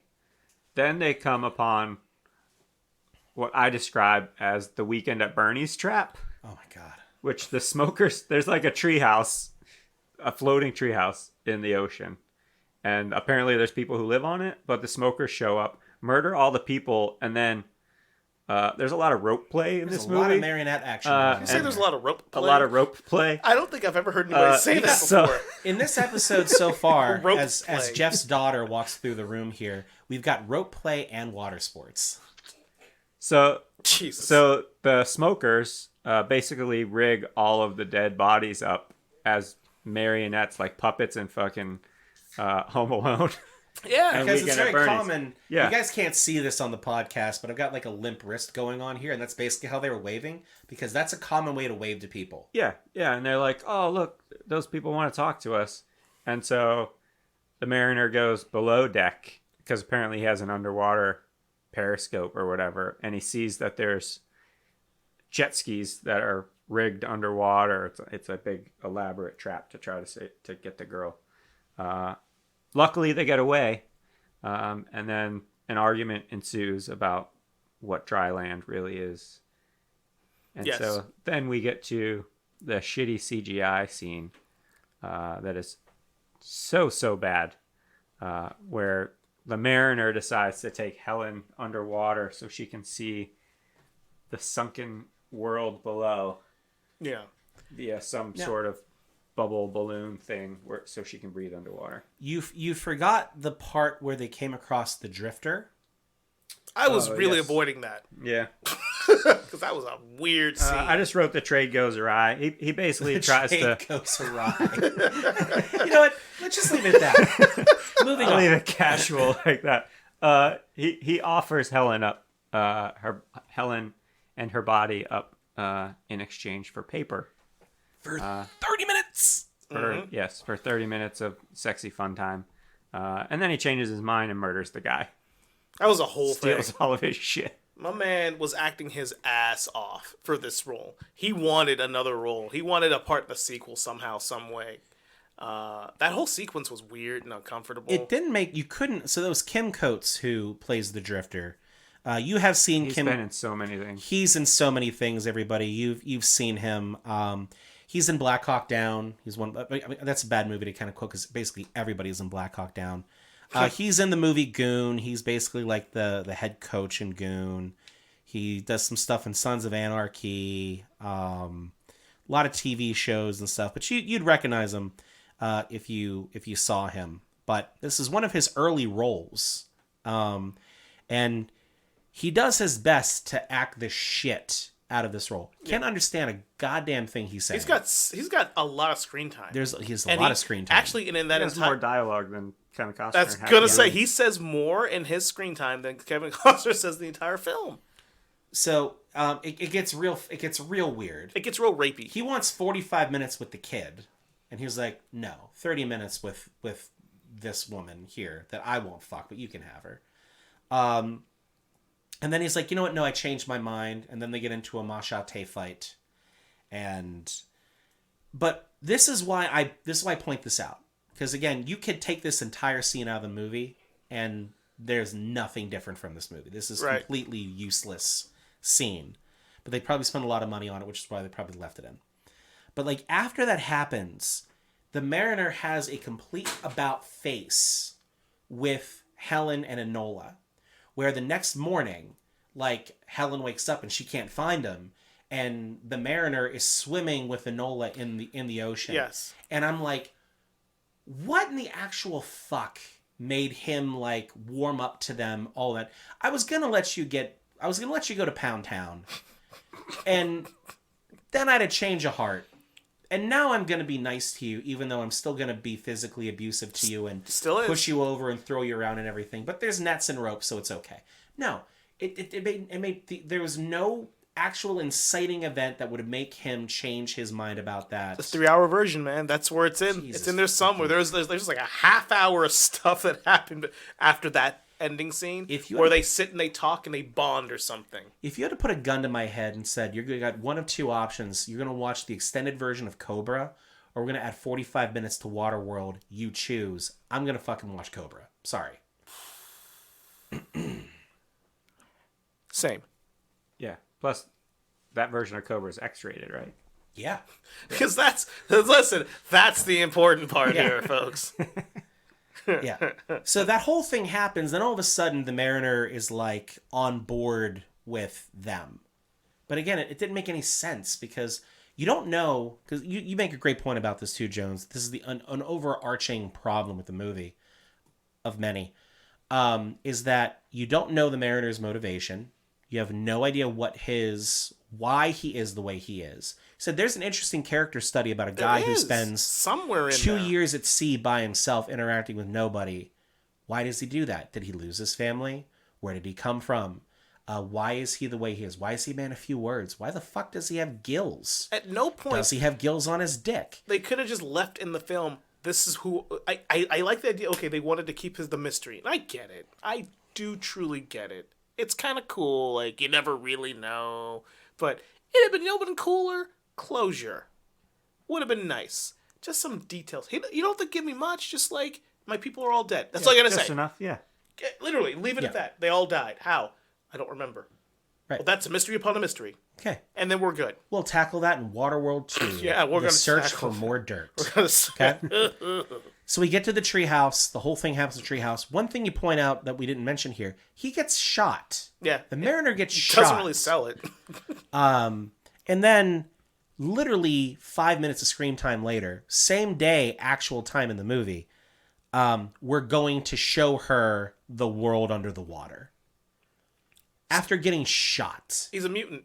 C: Then they come upon what I describe as the Weekend at Bernie's trap,
A: Oh my god.
C: which the smokers, there's like a treehouse, a floating treehouse in the ocean. And apparently there's people who live on it, but the smokers show up, murder all the people, and then there's a lot of rope play in
A: There's
C: this
A: a
C: movie.
A: lot of marionette action.
C: Uh,
A: going
B: You
A: on
B: say
A: there.
B: there's a lot of rope play?
C: A lot of rope play.
B: I don't think I've ever heard anybody say that
C: so-
B: before.
A: In this episode so far,
B: Rope
A: as
B: play.
A: Jeff's daughter walks through the room here, we've got rope play and water sports.
C: So
B: Jesus.
C: So the smokers basically rig all of the dead bodies up as marionettes, like puppets in fucking Home Alone.
B: yeah.
C: and
A: Because it's
C: Weekend
A: very
C: at Bernie's.
A: common.
C: Yeah.
A: You guys can't see this on the podcast, but I've got like a limp wrist going on here, and that's basically how they were waving, because that's a common way to wave to people.
C: Yeah, and they're like, "Oh, look, those people want to talk to us," and so the mariner goes below deck because apparently he has an underwater periscope or whatever, and he sees that there's jet skis that are rigged underwater. It's a big elaborate trap to try to get the girl. Luckily, they get away, and then an argument ensues about what dry land really is, And
B: Yes.
C: so then we get to the shitty CGI scene that is so bad, where the Mariner decides to take Helen underwater so she can see the sunken world below
B: Yeah.
C: via some sort of bubble balloon thing, so she can breathe underwater.
A: You forgot the part where they came across the drifter.
B: I was really
C: yes.
B: avoiding that
C: Yeah.
B: because that was a weird scene.
C: I just wrote the trade goes awry. He basically tries to
A: goes awry. You know what? Let's just leave it at that. Moving
C: I'll
A: on.
C: leave it casual like that. He offers Helen up, Helen and her body up in exchange for paper.
A: For 30 minutes.
C: For 30 minutes of sexy fun time. And then he changes his mind and murders the guy.
B: That was a whole thing.
C: Steals all of his shit.
B: My man was acting his ass off for this role. He wanted another role. He wanted a part in the sequel somehow, some way. That whole sequence was weird and uncomfortable.
A: It didn't make you couldn't. So that was Kim Coates who plays the drifter. You have seen
C: He's
A: Kim.
C: been in so many things.
A: He's in so many things. Everybody, you've seen him. He's in Black Hawk Down. He's one. I mean, that's a bad movie to kind of quote because basically everybody's in Black Hawk Down. He's in the movie Goon. He's basically like the head coach in Goon. He does some stuff in Sons of Anarchy. A lot of TV shows and stuff. But you'd recognize him if you saw him. But this is one of his early roles, and he does his best to act the shit out of this role. Can't understand a goddamn thing he's saying.
B: He's got a lot of screen time.
A: He has a lot of screen time.
B: Actually, and in that
C: There's more dialogue than Kevin Costner.
B: that's
C: had
B: gonna
C: to
B: say
C: do.
B: he says more in his screen time than Kevin Costner says the entire film.
A: So it gets real. It gets real weird.
B: It gets real rapey.
A: He wants 45 minutes with the kid, and he was like, "No, 30 minutes with this woman here that I won't fuck, but you can have her." And then he's like, "You know what? No, I changed my mind." And then they get into a machete fight, but this is why I point this out, because again, you could take this entire scene out of the movie, and there's nothing different from this movie. This is completely useless scene, but they probably spent a lot of money on it, which is why they probably left it in. But like after that happens, the Mariner has a complete about face with Helen and Enola, where the next morning, like Helen wakes up and she can't find him, and the Mariner is swimming with Enola in the ocean.
B: Yes.
A: And I'm like, what in the actual fuck made him like warm up to them? All that. I was gonna let you go to Pound Town, and then I had a change of heart. And now I'm going to be nice to you, even though I'm still going to be physically abusive to you and push you over and throw you around and everything. But there's nets and ropes, so it's okay. No, there was no actual inciting event that would make him change his mind about that.
B: The 3-hour version, man. That's where it's in.
A: Jesus
B: it's in there somewhere. There's like a half hour of stuff that happened after that ending scene where they sit and they talk and they bond or something.
A: If you had to put a gun to my head and said, you got one of two options, you're going to watch the extended version of Cobra, or we're going to add 45 minutes to Waterworld, you choose. I'm going to fucking watch Cobra. Sorry.
B: Same.
C: Yeah. Plus, that version of Cobra is X-rated, right?
A: Yeah.
B: Because that's the important part here, folks.
A: Yeah. So that whole thing happens, then all of a sudden the Mariner is like on board with them. But again, it didn't make any sense because you don't know, because you make a great point about this too, Jones. This is an overarching problem with the movie, of many, is that you don't know the Mariner's motivation. You have no idea why he is the way he is. So there's an interesting character study about a guy who spends
B: somewhere in
A: 2
B: there.
A: years at sea by himself interacting with nobody. Why does he do that? Did he lose his family? Where did he come from? Why is he the way he is? Why is he a man of few words? Why the fuck does he have gills?
B: At no point
A: Does he have gills on his dick?
B: they could have just left in the film. This is who I like the idea. Okay, they wanted to keep the mystery, and I get it. I do truly get it. It's kind of cool. Like you never really know, but it'd have been cooler. Closure would have been nice. Just some details. Hey, you don't have to give me much. Just like my people are all dead. That's all I gotta
C: Just
B: say.
C: enough, yeah.
B: Literally, leave it at that. They all died. How? I don't remember.
A: Right.
B: Well, that's a mystery upon a mystery.
A: Okay.
B: and then we're good.
A: We'll tackle that in Waterworld 2.
B: Yeah, we're
A: the
B: gonna
A: search
B: tackle
A: for more dirt.
B: Okay.
A: So we get to the treehouse. The whole thing happens in the treehouse. One thing you point out that we didn't mention here, he gets shot.
B: Yeah.
A: The Mariner gets shot.
B: Doesn't really sell it.
A: And then literally 5 minutes of screen time later, same day, actual time in the movie, we're going to show her the world under the water. After getting shot.
B: He's a mutant.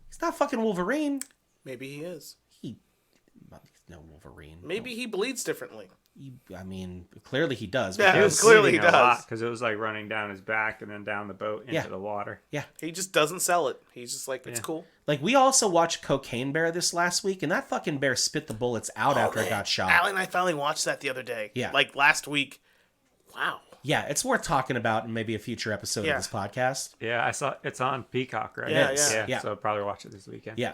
A: He's not fucking Wolverine.
B: Maybe he is.
A: He's no Wolverine.
B: Maybe he bleeds differently.
A: I mean, clearly he does.
B: Yeah,
A: because-
B: clearly he does.
C: because it was like running down his back and then down the boat into the water.
A: Yeah.
B: He just doesn't sell it. He's just like, it's cool.
A: Like, we also watched Cocaine Bear this last week, and that fucking bear spit the bullets out after it got shot.
B: Allie and I finally watched that the other day.
A: Yeah.
B: Like last week. Wow.
A: Yeah, it's worth talking about in maybe a future episode of this podcast.
C: Yeah, I saw it's on Peacock, right?
B: Yeah,
A: yeah.
C: So I'll probably watch it this weekend.
A: Yeah.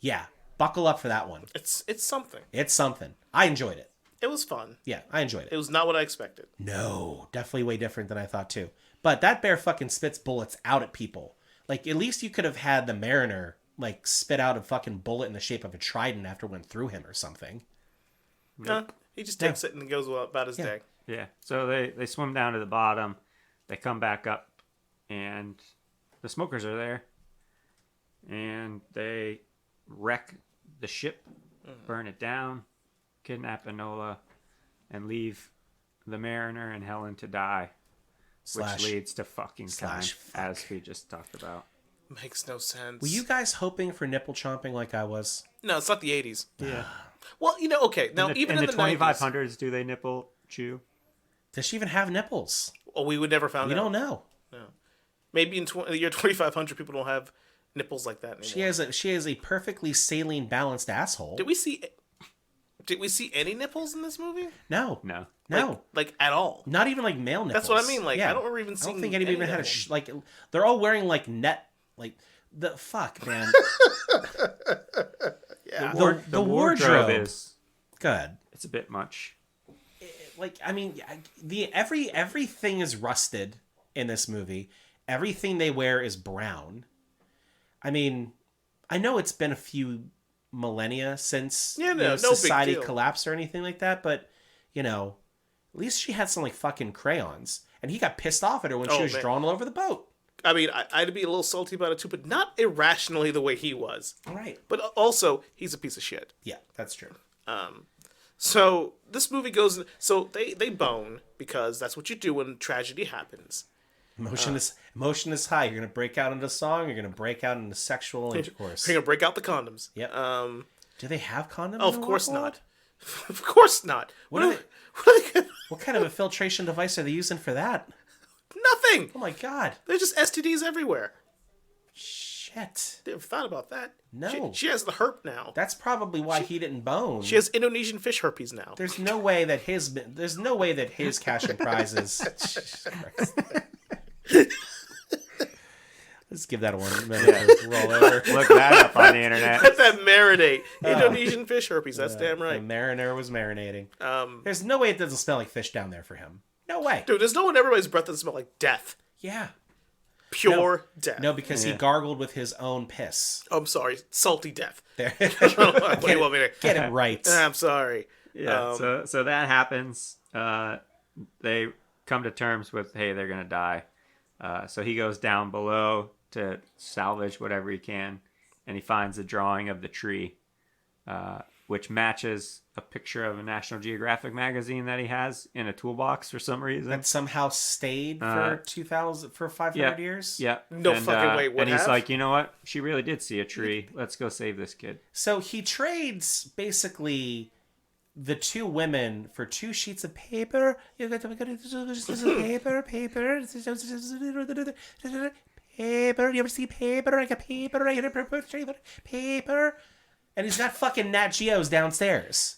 A: Yeah. Buckle up for that one.
B: It's something.
A: It's something. I enjoyed it.
B: It was fun.
A: Yeah, I enjoyed
B: It
A: it.
B: was not what I expected.
A: No, definitely way different than I thought too. But that bear fucking spits bullets out at people. Like, at least you could have had the Mariner, like, spit out a fucking bullet in the shape of a trident after it went through him or something.
B: No, he just takes it and goes about his day.
C: Yeah. So they swim down to the bottom, they come back up, and the smokers are there, and they wreck the ship, burn it down, kidnap Enola, and leave the Mariner and Helen to die,
A: Slash-
C: which leads to fucking time,
A: slash fuck.
C: as we just talked about.
B: Makes no sense.
A: Were you guys hoping for nipple chomping like I was?
B: No, it's not the 80s.
C: Yeah.
B: Well, okay. Now, even in the 90s.
C: 2500s, do they nipple chew?
A: Does she even have nipples?
B: Well, we would never found
A: We
B: out.
A: don't know.
B: No. Maybe in the year 2500, people don't have nipples like that anymore.
A: She has a perfectly saline balanced asshole.
B: Did we see any nipples in this movie?
A: No.
C: No.
A: No.
B: Like at all?
A: Not even like male nipples.
B: That's what I mean. Like, I don't remember even
A: I
B: seeing
A: don't think anybody
B: any
A: even had a
B: nipples.
A: like. They're all wearing like net. Like the fuck, man.
B: Yeah.
A: The wardrobe
C: is
A: good.
C: it's a bit much.
A: Like, I mean, everything is rusted in this movie. Everything they wear is brown. I mean, I know it's been a few millennia since
B: Yeah, no big
A: society
B: deal.
A: collapsed or anything like that, but at least she had some like fucking crayons, and he got pissed off at her when she
B: Oh,
A: was
B: man.
A: drawn all over the boat.
B: I mean, I'd be a little salty about it too, but not irrationally the way he was.
A: All right.
B: But also, he's a piece of shit.
A: Yeah, that's true.
B: So this movie goes. So they bone because that's what you do when tragedy happens.
A: Emotion is high. You're gonna break out into song. You're gonna break out into sexual intercourse.
B: You're gonna break out the condoms.
A: Yep. Do they have condoms?
B: Oh,
A: in
B: of
A: the
B: course
A: Waterworld?
B: not. Of course not.
A: What are
B: what are they gonna-
A: What kind of a filtration device are they using for that?
B: Nothing.
A: Oh my god.
B: There's just STDs everywhere.
A: Shit.
B: They ever thought about that?
A: No.
B: She has the herp now.
A: That's probably why he didn't bone.
B: She has Indonesian fish herpes now.
A: There's no way that his cash and prizes. Jesus Christ. Let's give that a 1 minute to roll over.
C: Look that up on the internet.
B: Let that marinate. Indonesian fish herpes. That's damn
A: The
B: right.
A: mariner was marinating. There's no way it doesn't smell like fish down there for him. No way.
B: Dude, there's no one everybody's breath that smell like death.
A: Yeah.
B: Pure death.
A: No, because he gargled with his own piss.
B: Oh, I'm sorry. Salty death.
A: There.
B: What do you want me to...
A: Get it right.
B: I'm sorry.
C: Yeah. So that happens. They come to terms with, hey, they're gonna die. So he goes down below to salvage whatever he can, and he finds a drawing of the tree, which matches a picture of a National Geographic magazine that he has in a toolbox for some reason.
A: That somehow stayed for 500 years.
C: Yeah.
B: No fucking way, would
C: And he's
B: have?
C: like, you know what? She really did see a tree. Let's go save this kid.
A: So he trades basically the two women for 2 sheets of paper. You got paper. Paper. You ever see paper? I got paper. I got paper. And he's got fucking Nat Geos downstairs.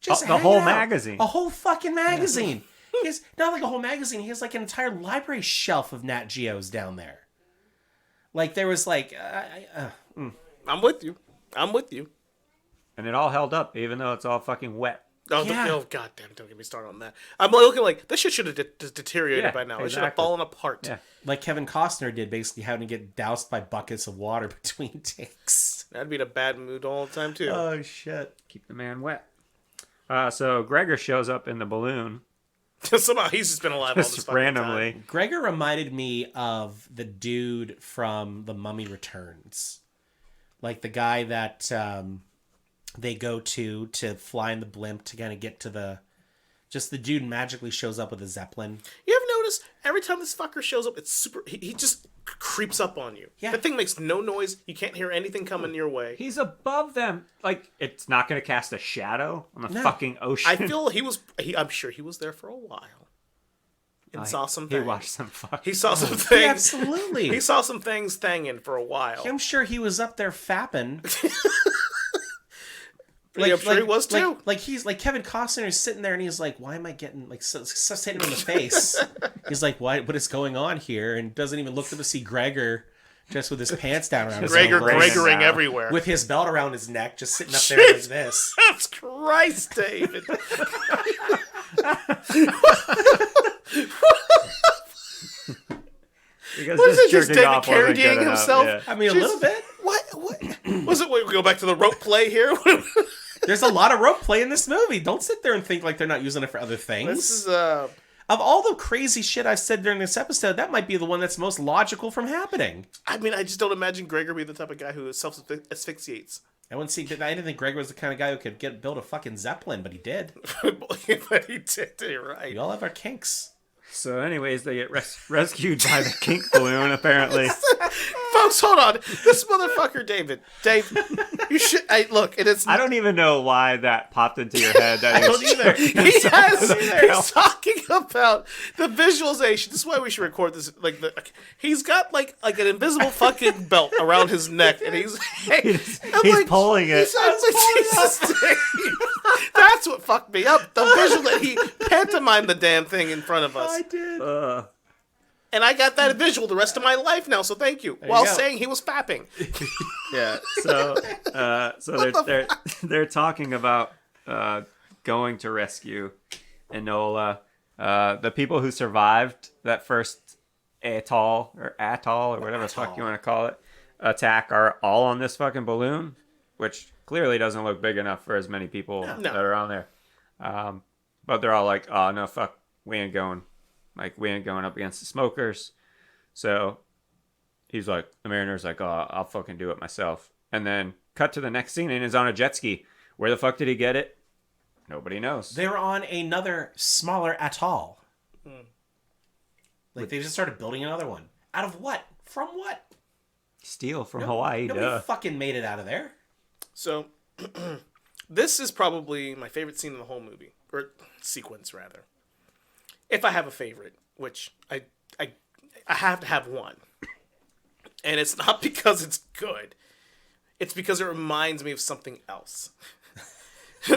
A: Just
C: The
A: hanging
C: whole
A: out.
C: magazine.
A: A whole fucking magazine. He has not like a whole magazine. He has like an entire library shelf of Nat Geos down there. Like there was like,
B: I'm with you. I'm with you.
C: And it all held up, even though it's all fucking wet.
B: Oh,
A: Yeah.
B: oh god damn! Don't get me started on that. I'm looking like this shit should have deteriorated
C: Yeah,
B: by now. It should have
C: exactly.
B: fallen apart.
C: Yeah.
A: Like Kevin Costner did, basically having to get doused by buckets of water between takes.
B: I'd be in a bad mood all the time too.
A: Oh shit!
C: Keep the man wet. So Gregor shows up in the balloon
B: Somehow he's just been alive all this
C: just
B: fucking
C: randomly.
B: time.
A: Gregor reminded me of the dude from The Mummy Returns, like the guy that they go to fly in the blimp to kind of get to the. Just the dude magically shows up with a zeppelin.
B: You ever notice every time this fucker shows up, it's super. He just creeps up on you.
A: Yeah.
B: That thing makes no noise. You can't hear anything coming your way.
C: He's above them. Like, it's not going to cast a shadow on the
A: No.
C: fucking ocean.
B: I feel I'm sure he was there for a while and saw some
C: He
B: things.
C: watched some fuck.
B: He saw some
A: Yeah,
B: things.
A: absolutely.
B: He saw some things thangin' for a while.
A: I'm sure he was up there fapping.
B: Yeah, I'm sure he was too.
A: Like he's like Kevin Costner is sitting there and he's like, why am I getting like so hitting him in the face? He's like, what is going on here? And doesn't even look up to see Gregor just with his pants down around his
B: Gregor
A: ankles,
B: Gregoring
C: now.
B: everywhere.
A: with his belt around his neck, just sitting up there like this.
B: Jesus Christ, David.
C: Because
B: Was it just
C: jerking
B: David
C: off wasn't good
B: Carradine
C: enough,
B: himself?
C: yeah.
A: I mean, a
B: Just-
A: little bit.
B: What? Was it? We go back to the rope play here.
A: There's a lot of rope play in this movie. Don't sit there and think like they're not using it for other things.
B: This is
A: Of all the crazy shit I've said during this episode, that might be the one that's most logical from happening.
B: I mean, I just don't imagine Gregor being the type of guy who self asphyxiates.
A: I didn't think Greg was the kind of guy who could build a fucking zeppelin, but he did.
B: But he did. You're right.
A: We all have our kinks.
C: So, anyways, they get rescued by the kink balloon, apparently.
B: Folks, hold on. This motherfucker, Dave, you should. Look, it is.
C: I don't even know why that popped into your head. That
A: I don't either.
B: He's talking about the visualization. This is why we should record this. He's got like an invisible fucking belt around his neck, and he's
C: pulling it.
B: Jesus, Dave. That's what fucked me up. The visual that he pantomimed the damn thing in front of us.
A: I did.
B: And I got that visual the rest of my life now, so thank you.
A: you
B: While
A: go.
B: saying he was fapping.
C: Yeah. So they're talking about going to rescue Enola. The people who survived that first atoll or whatever the fuck you want to call it attack are all on this fucking balloon, which clearly doesn't look big enough for as many people that are on there. But they're all like, oh no, fuck, we ain't going. Like, we ain't going up against the smokers. So he's like, the mariner's like, oh, I'll fucking do it myself. And then cut to the next scene and he's on a jet ski. Where the fuck did he get it? Nobody knows.
A: They were on another smaller atoll. Like, they just started building another one. Out of what? From what?
C: Steel from Hawaii,
A: Nobody
C: duh.
A: fucking made it out of there.
B: So, this is probably my favorite scene in the whole movie. Or sequence, rather. If I have a favorite, which I have to have one. And it's not because it's good. It's because it reminds me of something else.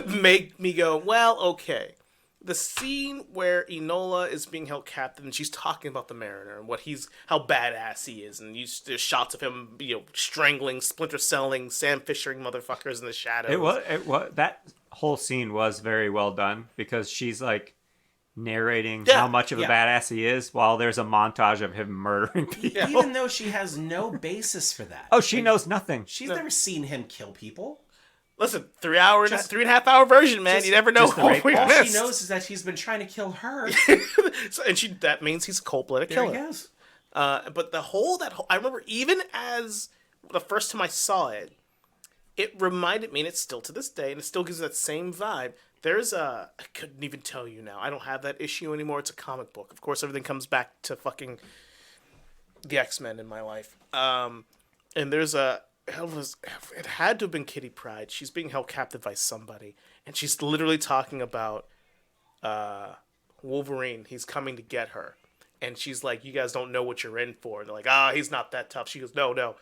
B: Make me go, well, okay. The scene where Enola is being held captive and she's talking about the Mariner and how badass he is, and there's shots of him, strangling, splinter celling, Sam Fishering motherfuckers in the shadows.
C: It was that whole scene was very well done because she's like narrating
B: Yeah,
C: how much of a badass he is while there's a montage of him murdering people.
A: Even though she has no basis for that.
C: Oh, she knows nothing.
A: She's never seen him kill people.
B: Listen, 3.5 hour version, man. You never know
C: just the
B: what
C: rape
B: we
C: part.
A: All she
B: missed.
A: knows is that he's been trying to kill her.
B: That means he's a cold-blooded
A: There
B: killer.
A: he goes.
B: But I remember even as the first time I saw it, it reminded me, and it's still to this day, and it still gives that same vibe. I couldn't even tell you now. I don't have that issue anymore. It's a comic book. Of course, everything comes back to fucking the X-Men in my life. And there's it had to have been Kitty Pryde. She's being held captive by somebody, and she's literally talking about Wolverine. He's coming to get her. And she's like, you guys don't know what you're in for. And they're like, he's not that tough. She goes, no.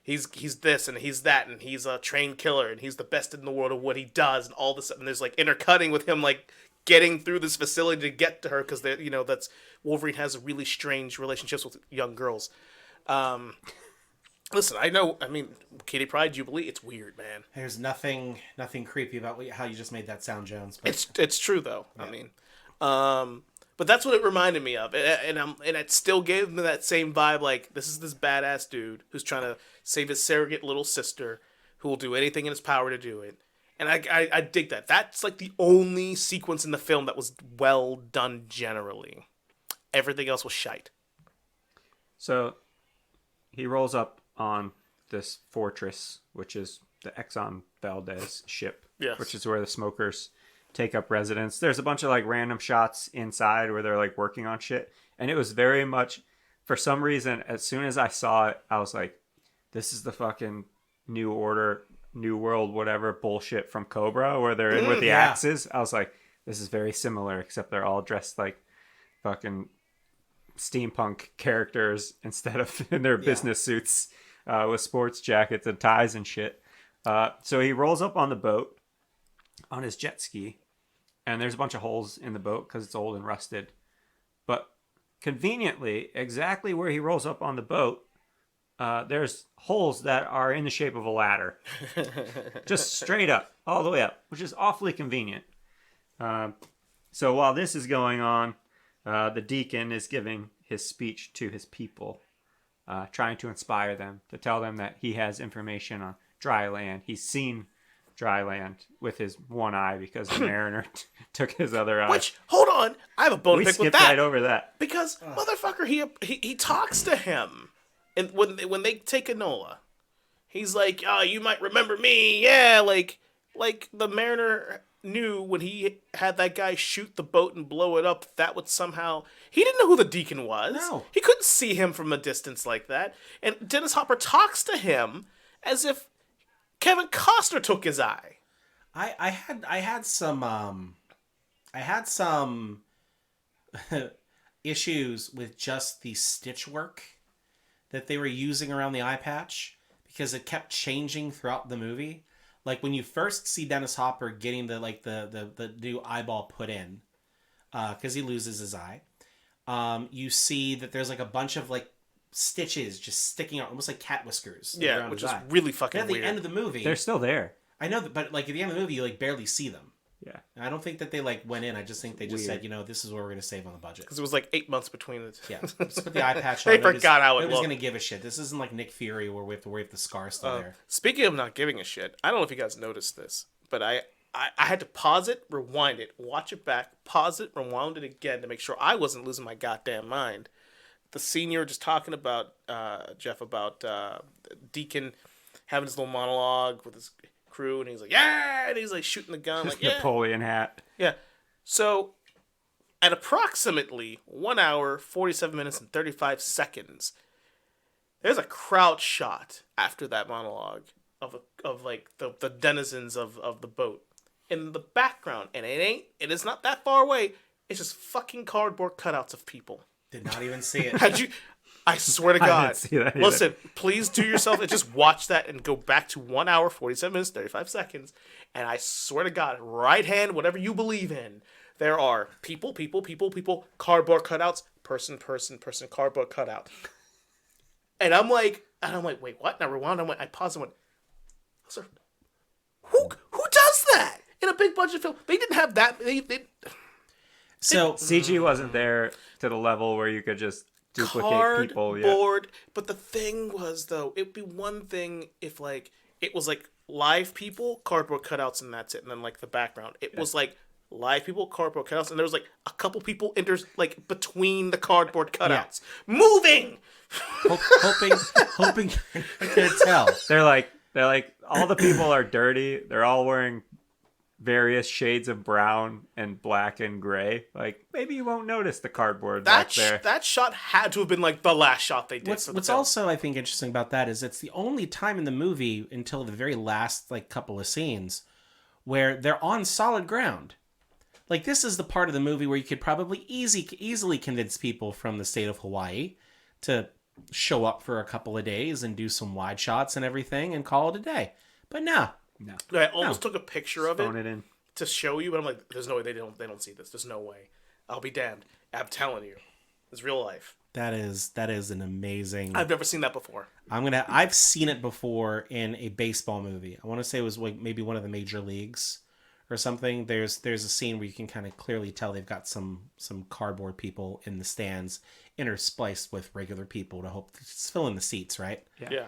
B: He's this and he's that and he's a trained killer and he's the best in the world at what he does and all this. And there's like intercutting with him like getting through this facility to get to her because that's Wolverine has really strange relationships with young girls. Listen, I know. I mean, Kitty Pryde Jubilee. It's weird, man.
A: There's nothing creepy about how you just made that sound, Jones. But
B: It's true though. Yeah. I mean, but that's what it reminded me of, and it still gave me that same vibe. Like, this is this badass dude who's trying to save his surrogate little sister, who will do anything in his power to do it. And I dig that. That's like the only sequence in the film that was well done generally. Everything else was shite.
C: So he rolls up on this fortress, which is the Exxon Valdez ship,
B: yes.
C: Which is where the smokers take up residence. There's a bunch of like random shots inside where they're like working on shit. And it was very much, for some reason, as soon as I saw it, I was like, this is the fucking New Order, New World, whatever bullshit from Cobra, where they're in with the axes. I was like, this is very similar, except they're all dressed like fucking steampunk characters instead of in their business suits with sports jackets and ties and shit. So he rolls up on the boat on his jet ski, and there's a bunch of holes in the boat because it's old and rusted. But conveniently, exactly where he rolls up on the boat, there's holes that are in the shape of a ladder. Just straight up, all the way up, which is awfully convenient. So while this is going on, the deacon is giving his speech to his people, trying to inspire them, to tell them that he has information on dry land. He's seen dry land with his one eye because the mariner took his other eye.
B: Which, hold on, I have a bone to pick with that.
C: We skipped right over that.
B: Because, motherfucker, he talks to him. And when they take Enola, he's like, oh, you might remember me. Yeah, like the mariner knew when he had that guy shoot the boat and blow it up, that would somehow... He didn't know who the deacon was.
A: No.
B: He couldn't see him from a distance like that. And Dennis Hopper talks to him as if Kevin Costner took his eye.
A: I had some issues with just the stitch work that they were using around the eye patch, because it kept changing throughout the movie. Like when you first see Dennis Hopper getting the new eyeball put in, because he loses his eye, you see that there's like a bunch of like stitches just sticking out, almost like cat whiskers.
B: Yeah, which is really fucking
A: weird. At the end of the movie,
C: they're still there.
A: I know that, but like at the end of the movie, you like barely see them.
C: Yeah.
A: And I don't think that they like went in. I just think they just said, this is where we're going to save on the budget.
B: Because it was like 8 months between the two.
A: Yeah. Just put the eye patch on.
B: They forgot how it
A: looked.
B: looked.
A: Going to give a shit. This isn't like Nick Fury where we have to worry if the scar's still there.
B: Speaking of not giving a shit, I don't know if you guys noticed this, but I had to pause it, rewind it, watch it back, pause it, rewind it again to make sure I wasn't losing my goddamn mind. The scene you were just talking about, Jeff, about Deacon having his little monologue with his crew, and he's like, yeah, and he's like shooting the gun, like, yeah.
C: Napoleon hat.
B: Yeah. So, at approximately 1 hour, 47 minutes, and 35 seconds, there's a crowd shot after that monologue of like the denizens of the boat in the background, and it is not that far away. It's just fucking cardboard cutouts of people.
A: Did not even see it.
B: I swear to God.
C: I didn't see that either.
B: Listen, please do yourself and just watch that and go back to 1 hour, 47 minutes, 35 seconds. And I swear to God, right hand, whatever you believe in, there are people, cardboard cutouts, person, cardboard cutout. And I'm like, wait, what? And I rewound. I paused and went, who does that in a big budget film? They didn't have that.
A: So
C: CG wasn't there to the level where you could just duplicate people.
B: Cardboard. But the thing was, though, it'd be one thing if like it was like live people, cardboard cutouts, and that's it. And then like the background, it was like live people, cardboard cutouts, and there was like a couple people like between the cardboard cutouts moving.
A: hoping you're gonna tell.
C: They're like all the people are dirty. They're all wearing various shades of brown and black and gray. Like maybe you won't notice the cardboard back there.
B: That shot had to have been like the last shot they did.
A: What's also I think interesting about that is it's the only time in the movie until the very last like couple of scenes where they're on solid ground. Like this is the part of the movie where you could probably easily convince people from the state of Hawaii to show up for a couple of days and do some wide shots and everything and call it a day. But no.
B: I almost took a picture of
C: it in
B: to show you, but I'm like, there's no way they don't see this. There's no way. I'll be damned. I'm telling you, it's real life.
A: That is an amazing.
B: I've never seen that before.
A: I've seen it before in a baseball movie. I want to say it was like maybe one of the major leagues or something. There's a scene where you can kind of clearly tell they've got some cardboard people in the stands interspliced with regular people to hope to fill in the seats, right?
B: Yeah.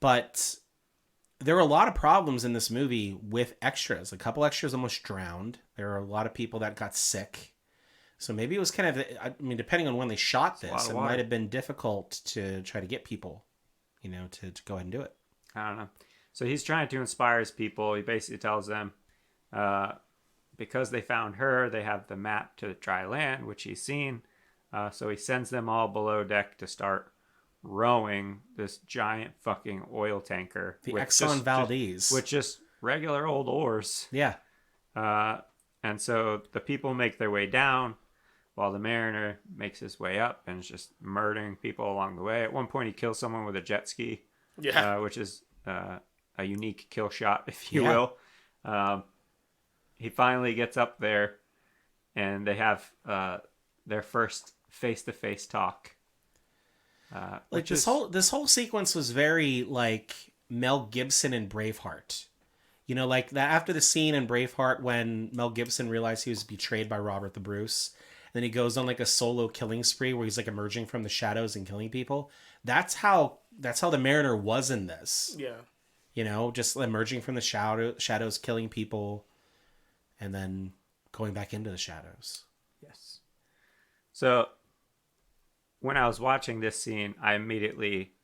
A: But there were a lot of problems in this movie with extras. A couple extras almost drowned. There were a lot of people that got sick. So maybe it was kind of, I mean, depending on when they shot this, it might have been difficult to try to get people, to go ahead and do it.
C: I don't know. So he's trying to inspire his people. He basically tells them, because they found her, they have the map to the dry land, which he's seen. So he sends them all below deck to start rowing this giant fucking oil tanker.
A: The Exxon Valdez.
C: With just regular old oars.
A: Yeah.
C: And so the people make their way down while the mariner makes his way up and is just murdering people along the way. At one point, he kills someone with a jet ski, which is a unique kill shot, if you will. He finally gets up there, and they have their first face-to-face talk.
A: Like this whole sequence was very like Mel Gibson and Braveheart. Like that after the scene in Braveheart when Mel Gibson realized he was betrayed by Robert the Bruce. Then he goes on like a solo killing spree where he's like emerging from the shadows and killing people. That's how the Mariner was in this.
B: Yeah.
A: Just emerging from the shadows, killing people, and then going back into the shadows.
C: Yes. So when I was watching this scene, I immediately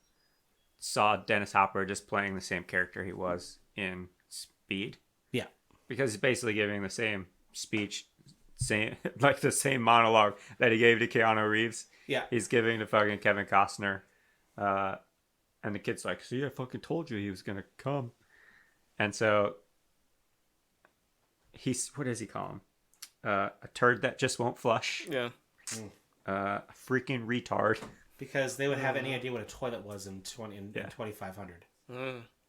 C: saw Dennis Hopper just playing the same character he was in Speed.
A: Yeah.
C: Because he's basically giving the same speech, the same monologue that he gave to Keanu Reeves.
A: Yeah.
C: He's giving to fucking Kevin Costner. And the kid's like, see, I fucking told you he was going to come. And so what does he call him? A turd that just won't flush.
B: Yeah.
C: A freaking retard.
A: Because they would have any idea what a toilet was in 2500.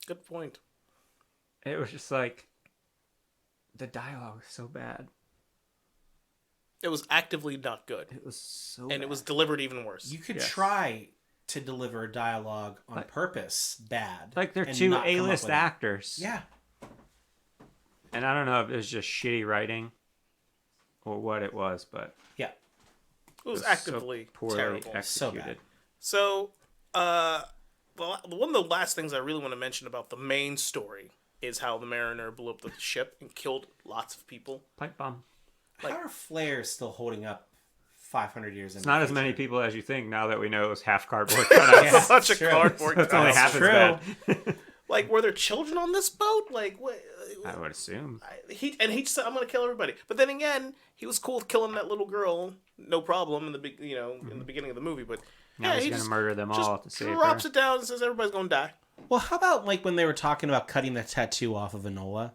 B: Good point.
C: It was just like, the dialogue was so bad.
B: It was actively not good.
C: It was so
B: And
C: bad.
B: it was delivered even worse.
A: You could try to deliver dialogue on purpose bad.
C: Like they're
A: and
C: two
A: not come up
C: A-list
A: with it.
C: actors.
A: Yeah.
C: And I don't know if it was just shitty writing or what it was, but
A: Yeah.
B: It was
C: so
B: actively
C: poorly
B: terrible.
C: executed.
B: So, one of the last things I really want to mention about the main story is how the Mariner blew up the ship and killed lots of people.
C: Pipe bomb.
A: How are flares still holding up 500 years in
C: It's
A: the
C: not as
A: future?
C: many people as you think now that we know it was half cardboard cutouts.
A: Yeah,
B: A bunch of
A: true.
B: cardboard.
C: So it's only
B: cutouts.
C: half as
A: True.
C: bad.
B: Like, were there children on this boat? Like, what?
C: I would assume.
B: He just said, "I'm going to kill everybody." But then again, he was cool with killing that little girl, no problem in the in the beginning of the movie. But
C: Now he's
B: he
C: going to
B: just
C: murder them all to
B: just
C: save
B: drops
C: her.
B: it down and says everybody's going to die.
A: Well, how about like when they were talking about cutting the tattoo off of Enola?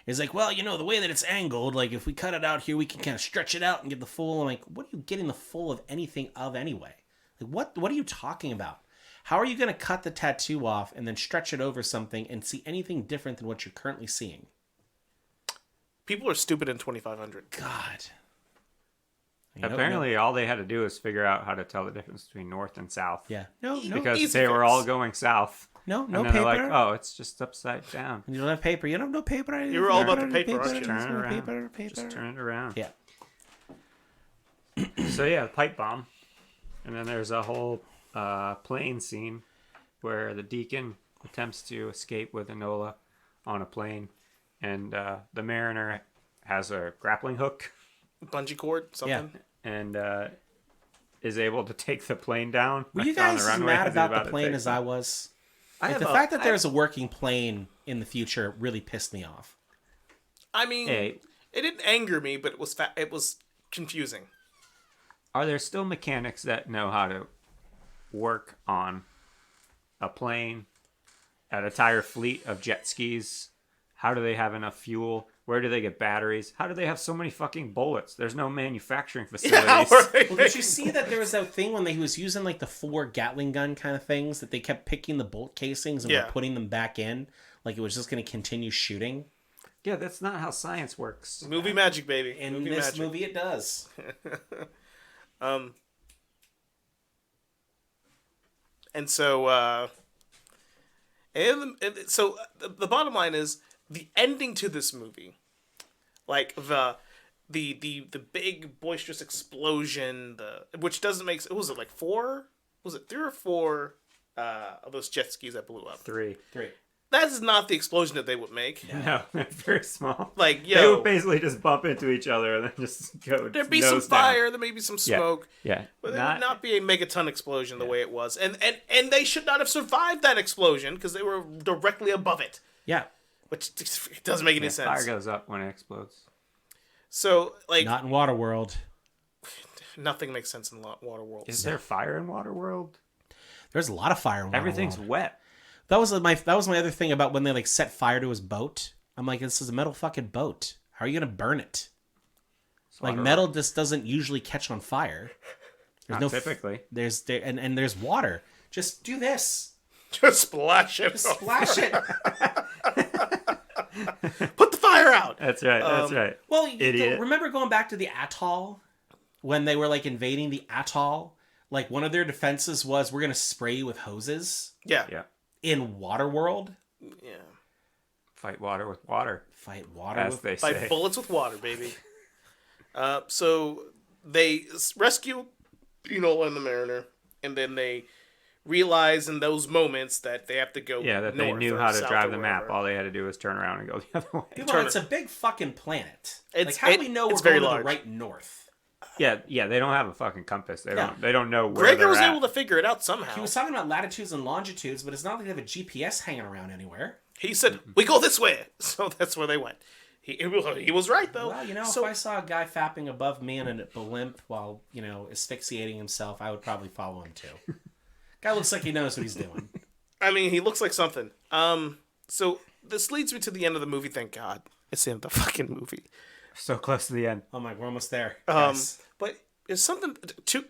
A: It's like, well, the way that it's angled, like if we cut it out here, we can kind of stretch it out and get the full. I'm like, what are you getting the full of anything of anyway? Like, what are you talking about? How are you going to cut the tattoo off and then stretch it over something and see anything different than what you're currently seeing?
B: People are stupid in 2500.
A: God.
C: Apparently, all they had to do was figure out how to tell the difference between north and south.
A: Yeah. No,
C: Because
B: Easy
C: they were
B: fix.
C: all going south.
A: no
C: And then
A: paper.
C: they're like, oh, it's just upside down.
A: You don't have paper. You don't have no paper.
B: You were all about the paper, aren't you?
C: Turn it around.
A: Paper.
C: Just turn it around.
A: Yeah.
C: So yeah, pipe bomb. And then there's a whole plane scene where the deacon attempts to escape with Enola on a plane. And the Mariner has a grappling hook
B: Bungee cord, something.
C: and is able to take the plane down.
A: Were you
C: like, on
A: guys
C: the
A: as
C: runway
A: mad
C: as he's
A: about the
C: to
A: plane
C: take
A: as
C: them.
A: I was?
C: I
A: Like,
C: have
A: the
C: a-
A: fact that
C: I-
A: there's a working plane in the future really pissed me off.
B: I mean,
C: Hey.
B: it didn't anger me, but it was confusing.
C: Are there still mechanics that know how to work on a plane, at a tire fleet of jet skis? How do they have enough fuel? Where do they get batteries? How do they have so many fucking bullets? There's no manufacturing facilities.
A: Well, did you see that there was that thing when he was using like the 4 Gatling gun kind of things that they kept picking the bolt casings and
B: Yeah.
A: were putting them back in, like it was just going to continue shooting?
C: Yeah, that's not how science works.
B: Movie magic, baby.
A: In
B: movie
A: this
B: magic.
A: movie, it does.
B: And so, the bottom line is the ending to this movie, like the big boisterous explosion, which doesn't make. What was it, like four? Was it 3 or 4 of those jet skis that blew up?
C: 3.
B: That's not the explosion that they would make.
C: No, they're very small.
B: Like,
C: They would basically just bump into each other and then just go.
B: There'd be some
C: nose down.
B: fire, there may be some smoke.
C: Yeah.
B: But it would not be a megaton explosion the way it was. And they should not have survived that explosion because they were directly above it.
A: Yeah.
B: Which doesn't make any sense.
C: Fire goes up when it explodes.
B: So, like...
A: Not in Waterworld.
B: Nothing makes sense in Waterworld.
C: Is there fire in Waterworld?
A: There's a lot of fire in Waterworld.
C: Everything's wet.
A: That was my other thing about when they like set fire to his boat. I'm like, this is a metal fucking boat. How are you gonna burn it? Like metal just doesn't usually catch on fire. There's
C: Not typically.
A: And there's water. Just do this.
B: Just splash it.
A: Just splash it.
B: Put the fire out.
C: That's right. That's right.
A: Well,
C: Idiot.
A: remember going back to the atoll when they were like invading the atoll? Like one of their defenses was, we're gonna spray you with hoses.
B: Yeah.
A: In Waterworld.
B: Yeah.
C: Fight water with water.
A: Fight water
C: As
A: with
C: they say.
B: Fight bullets with water, baby. So they rescue Enola and the Mariner, and then they realize in those moments that they have to go.
C: Yeah, that they
B: north
C: knew
B: or
C: how to
B: south
C: drive
B: or
C: the map.
B: wherever.
C: All they had to do was turn around and go the other way.
A: Well, it's a big fucking planet. Like,
B: It's-
A: how do we know we're
B: it's
A: going
B: very
A: to
B: large.
A: the right north?
C: Yeah, they don't have a fucking compass. They
A: Yeah.
C: don't know where
B: Gregor
C: they're
B: was
C: at.
B: able to figure it out somehow.
A: He was talking about latitudes and longitudes, but it's not like they have a GPS hanging around anywhere.
B: He said, "We go this way," so that's where they went. He was right though.
A: Well,
B: so,
A: if I saw a guy fapping above me in a blimp while, asphyxiating himself, I would probably follow him too. Guy looks like he knows what he's doing.
B: I mean, he looks like something. So this leads me to the end of the movie. Thank God, it's the end of the fucking movie.
C: So close to the end.
A: Oh my, we're almost there. Yes.
B: But there's something two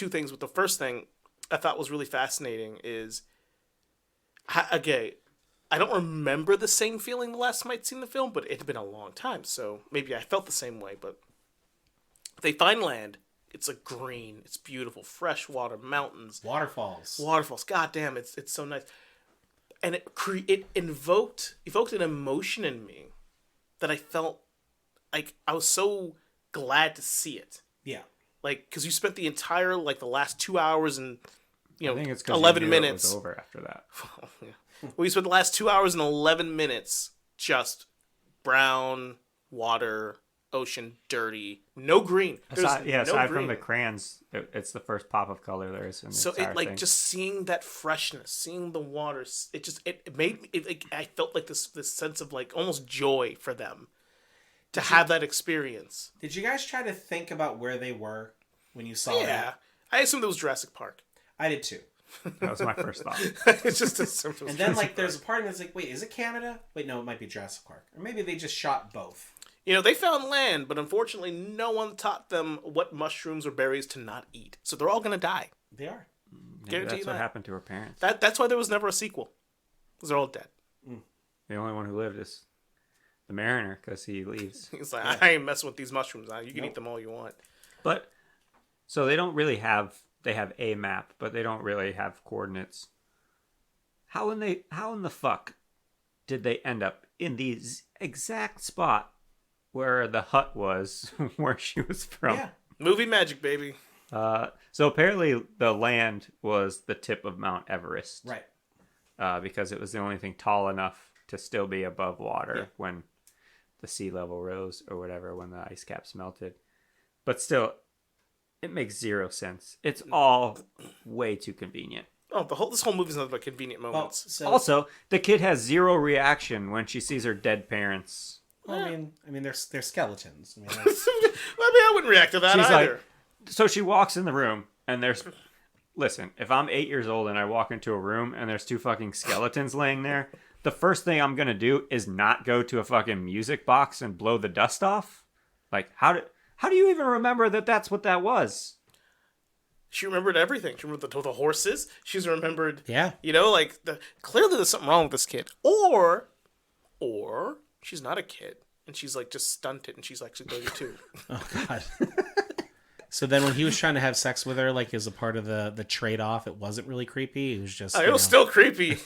B: things. With the first thing I thought was really fascinating is, okay, I don't remember the same feeling the last time I'd seen the film, but it had been a long time, so maybe I felt the same way. But they find land. It's like green. It's beautiful, fresh water, mountains,
A: Waterfalls.
B: God damn, it's so nice, and it invoked an emotion in me that I felt like I was so glad to see it.
A: Yeah.
B: Like, because you spent the entire, like, the last 2 hours and,
C: I think it's 'cause
B: 11
C: you knew
B: minutes.
C: It was over after that.
B: We spent the last 2 hours and 11 minutes just brown, water, ocean, dirty, no green.
C: Aside from the crayons, it's the first pop of color there is in the
B: So
C: entire
B: it, like,
C: thing.
B: just seeing that freshness, seeing the water, it made me, like, I felt like this sense of, like, almost joy for them to have that experience.
A: Did you guys try to think about where they were when you saw
B: Yeah.
A: that?
B: I assumed it was Jurassic Park.
A: I did too.
C: That was my first thought.
B: It's just assumed it was
A: And then,
B: Jurassic
A: like, there's a part of me that's like, wait, is it Canada? Wait, no, it might be Jurassic Park. Or maybe they just shot both.
B: They found land, but unfortunately no one taught them what mushrooms or berries to not eat. So they're all going to die.
A: They are.
C: Maybe
B: Guarantee
C: that's what
B: that.
C: happened to her parents.
B: That's why there was never a sequel. Because they're all dead.
C: The only one who lived is the Mariner because he leaves.
B: He's like, I ain't messing with these mushrooms. You can
A: Nope.
B: eat them all you want.
C: But so they don't really have. They have a map, but they don't really have coordinates. How in the fuck did they end up in the exact spot where the hut was, where she was from?
A: Yeah.
B: Movie magic, baby.
C: So apparently the land was the tip of Mount Everest,
A: Right.
C: because it was the only thing tall enough to still be above water
A: Yeah.
C: when the sea level rose or whatever, when the ice caps melted. But still, it makes zero sense. It's all way too convenient.
B: Oh, this whole movie's nothing but convenient
A: Well,
B: moments.
A: so
C: Also, the kid has zero reaction when she sees her dead parents.
A: I mean, they're skeletons. I mean,
B: I wouldn't react to that
C: She's
B: either.
C: like, so she walks in the room and there's, listen, if I'm 8 years old and I walk into a room and there's 2 fucking skeletons laying there, the first thing I'm gonna do is not go to a fucking music box and blow the dust off. Like, how do you even remember that that's what that was?
B: She remembered everything. She remembered the horses. She's remembered,
A: yeah.
B: clearly there's something wrong with this kid. Or she's not a kid. And she's like just stunted and she's actually 32.
A: Oh, God. So then when he was trying to have sex with her, like as a part of the trade-off, it wasn't really creepy. It was just
B: It was still creepy.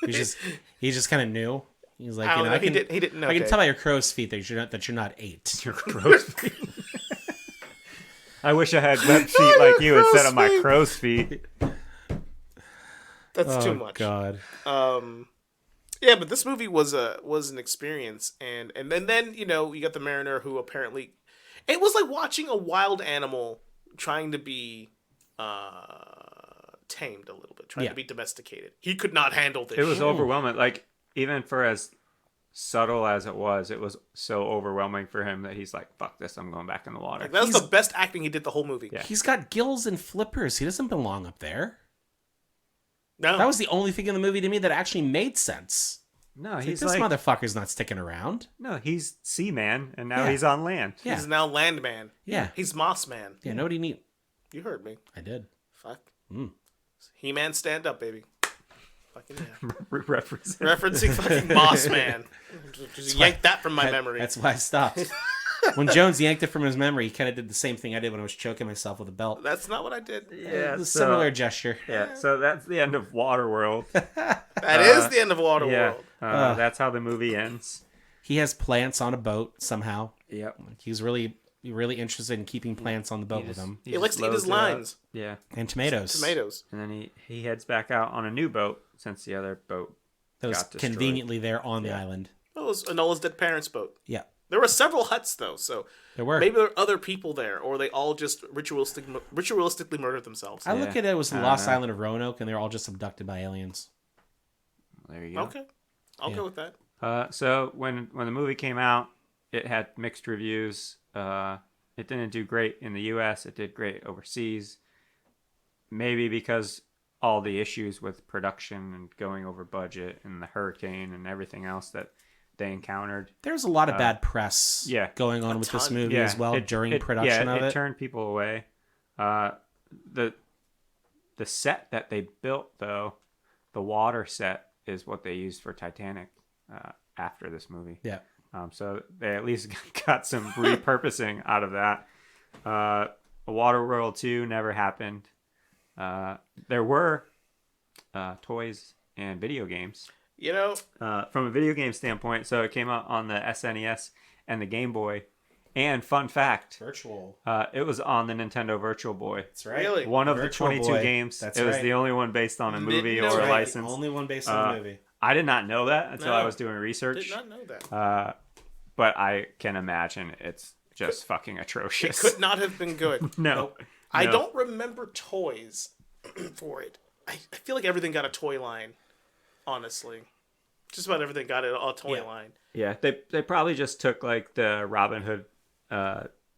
A: he just kind of knew. He was like,
B: I
A: you
B: don't
A: know,
B: know. He didn't know.
A: I can
B: Dave.
A: tell by your crow's feet that you're not 8.
C: Your crow's feet. I wish I had web feet like you instead of my
B: feet.
C: crow's feet.
B: That's too much.
A: God.
B: Yeah, but this movie was an experience, and then you know you got the Mariner who apparently it was like watching a wild animal trying to be tamed a little bit, trying to be domesticated. He could not handle this.
C: It was overwhelming. Like, even for as subtle as it was so overwhelming for him that he's like, fuck this, I'm going back in the water.
B: Like, that was the best acting he did the whole movie.
C: Yeah.
A: He's got gills and flippers. He doesn't belong up there.
B: No,
A: That was the only thing in the movie to me that actually made sense.
C: No,
A: It's
C: he's
A: like, this
C: like,
A: motherfucker's not sticking around.
C: no, he's Seaman, and now
A: Yeah.
C: he's on land.
A: Yeah.
B: he's now Landman.
A: Yeah.
B: He's Moss Man.
A: Yeah, nobody need.
B: You heard me.
A: I did.
B: Fuck.
A: Mm.
B: He-Man, stand up, baby. Fucking yeah.
C: Represent.
B: Referencing fucking Moss Man. Just yank that from my memory.
A: That's why I stopped. When Jones yanked it from his memory, he kind of did the same thing I did when I was choking myself with a belt.
B: That's not what I did.
C: Yeah,
A: It was a
C: so-
A: similar gesture.
C: Yeah, so that's the end of Waterworld.
B: That is the end of Waterworld.
C: Yeah, that's how the movie ends.
A: He has plants on a boat somehow.
C: Yep.
A: He's really interested in keeping plants on the boat with him.
B: He likes to eat his lines.
C: Yeah,
A: And tomatoes.
B: Tomatoes.
C: and then he heads back out on a new boat since the other boat
A: That was
C: got destroyed.
A: conveniently there on the island.
B: That was Enola's dead parents' boat.
A: Yeah,
B: There were several huts, though, so
A: there were.
B: maybe there were other people there, or they all just ritualistically murdered themselves.
A: I look
C: Yeah.
A: at it was the
C: I
A: lost
C: don't know.
A: island of Roanoke, and they're all just abducted by aliens.
C: There you go.
B: Okay. I'll go with that.
C: So when the movie came out, it had mixed reviews. It didn't do great in the U.S. It did great overseas. Maybe because all the issues with production and going over budget and the hurricane and everything else that they encountered.
A: There's a lot of bad press
C: yeah.
A: going on with this
B: ton.
A: movie as well during production of
C: it
A: it.
C: turned people away. The set that they built, though, the water set, is what they used for Titanic after this movie.
A: Yeah.
C: So they at least got some repurposing out of that. Waterworld 2 never happened. There were toys and video games.
B: You know,
C: From a video game standpoint, so it came out on the SNES and the Game Boy. And fun fact,
A: Virtual.
C: it was on the Nintendo Virtual Boy.
A: That's right.
B: Really?
C: One of
A: Virtual
C: the 22
A: Boy.
C: games.
A: That's
C: it was
A: right.
C: the only one based on a movie
B: know
C: or a
B: that.
C: license.
A: The only one based on the movie.
C: I did not know that until
B: No.
C: I was doing research.
B: did not know that.
C: But I can imagine it's just fucking
B: It
C: atrocious.
B: could not have been good.
C: No.
B: I
C: No.
B: don't remember toys for it. I feel like everything got a toy line, honestly. Just about everything got a toy
A: Yeah.
B: line.
C: Yeah, they probably just took like the Robin Hood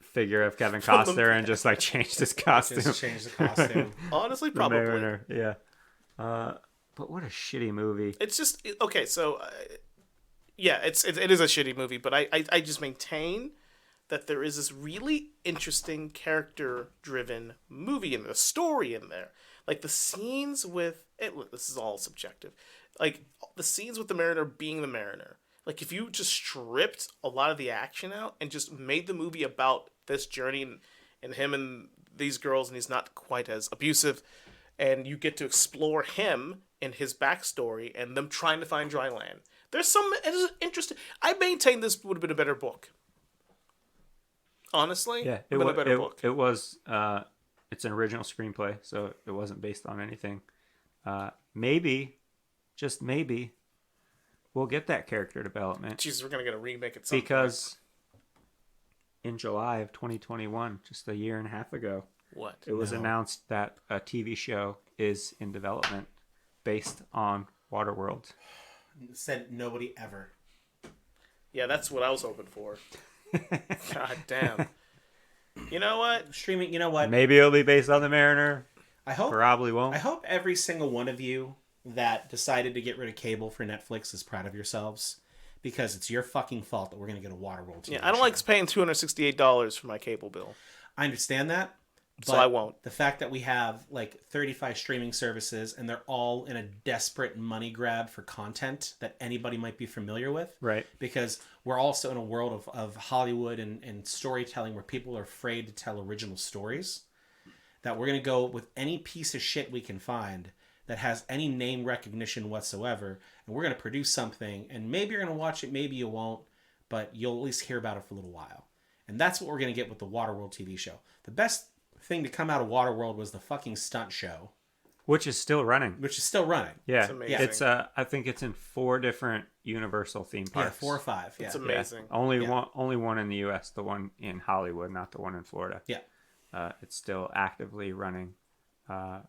C: figure of Kevin
B: From the
C: Costner and just like changed his costume.
A: Just change the costume.
B: Honestly,
C: The
B: probably.
C: Mariner, yeah. But what a shitty movie.
B: It's just okay. So, yeah, it is a shitty movie, but I just maintain that there is this really interesting character-driven movie in the story in there. Like the scenes with it. This is all subjective. Like the scenes with the Mariner being the Mariner. Like if you just stripped a lot of the action out and just made the movie about this journey and him and these girls, and he's not quite as abusive, and you get to explore him and his backstory and them trying to find dry land. There's some it is interesting. I maintain this would have been a better book. Honestly,
C: Yeah,
B: it would have been a better book.
C: It was. It's an original screenplay, so it wasn't based on anything. Maybe, just maybe, we'll get that character development
B: Jesus, we're gonna get a remake at some point.
C: because in July of 2021, just a year and a half ago,
B: What?
C: it was announced that a TV show is in development based on Waterworld.
A: Said nobody ever.
B: Yeah, that's what I was hoping for. God damn. You know what?
A: Streaming. You know what?
C: Maybe it'll be based on the Mariner.
A: I hope.
C: Probably won't.
A: I hope every single one of you that decided to get rid of cable for Netflix is proud of yourselves, because it's your fucking fault that we're gonna get a Waterworld TV
B: Yeah, I don't
A: show.
B: like paying $268 for my cable bill.
A: I understand that,
B: So I won't.
A: The fact that we have like 35 streaming services and they're all in a desperate money grab for content that anybody might be familiar with.
C: Right.
A: Because we're also in a world of Hollywood and storytelling where people are afraid to tell original stories. That we're going to go with any piece of shit we can find that has any name recognition whatsoever. And we're going to produce something. And maybe you're going to watch it, maybe you won't. But you'll at least hear about it for a little while. And that's what we're going to get with the Waterworld TV show. The best thing to come out of Waterworld was the fucking stunt show,
C: which is still running.
A: Yeah,
B: It's amazing.
C: It's I think it's in 4 different Universal theme parks.
A: 4 or 5. Yeah,
B: It's amazing.
C: Only one in the U.S. The one in Hollywood, not the one in Florida.
A: Yeah,
C: it's still actively running,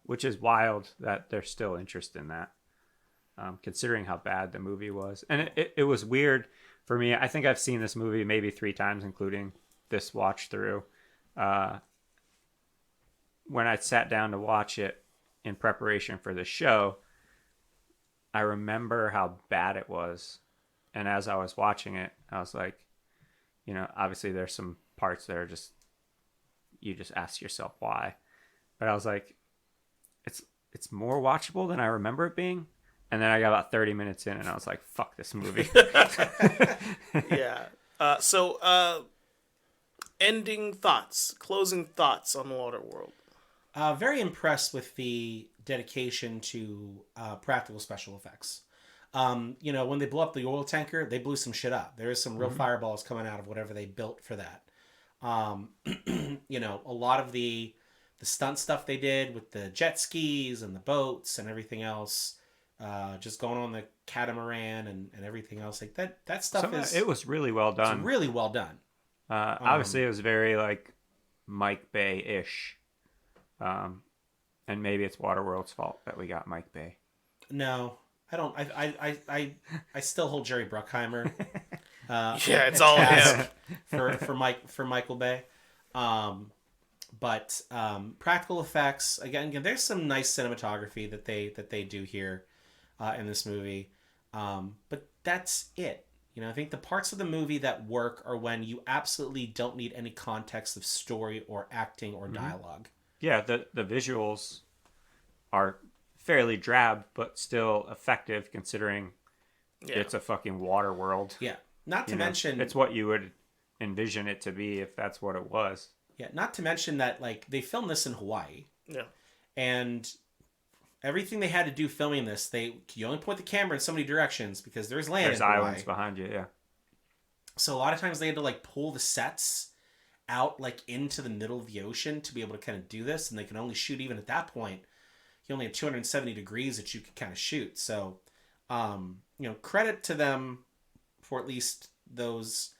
C: which is wild that there's still interest in that, considering how bad the movie was. And it was weird for me. I think I've seen this movie maybe 3 times, including this watch through. When I sat down to watch it in preparation for the show, I remember how bad it was. And as I was watching it, I was like, obviously there's some parts that are just, you just ask yourself why. But I was like, it's more watchable than I remember it being. And then I got about 30 minutes in and I was like, fuck this movie.
B: Yeah. Ending thoughts, closing thoughts on Waterworld.
A: Very impressed with the dedication to practical special effects. When they blew up the oil tanker, they blew some shit up. There is some real fireballs coming out of whatever they built for that. A lot of the stunt stuff they did with the jet skis and the boats and everything else, just going on the catamaran and everything else like that. That stuff
C: it was really well done.
A: It's really well done.
C: Obviously, it was very like Mike Bay-ish. And maybe it's Waterworld's fault that we got Mike Bay.
A: No, I don't. I still hold Jerry Bruckheimer.
B: Yeah, it's all him
A: for Michael Bay. But practical effects again. There's some nice cinematography that they do here in this movie. But that's it. I think the parts of the movie that work are when you absolutely don't need any context of story or acting or dialogue.
C: Yeah, the visuals are fairly drab, but still effective considering it's a fucking water world.
A: Yeah, not to mention...
C: It's what you would envision it to be if that's what it was.
A: Yeah, not to mention that they filmed this in Hawaii.
B: Yeah.
A: And everything they had to do filming this, you only point the camera in so many directions because there's land in Hawaii.
C: There's islands behind you, yeah.
A: So a lot of times they had to pull the sets out into the middle of the ocean to be able to kind of do this, and they can only shoot even at that point. You only have 270 degrees that you can kind of shoot. So, credit to them for at least those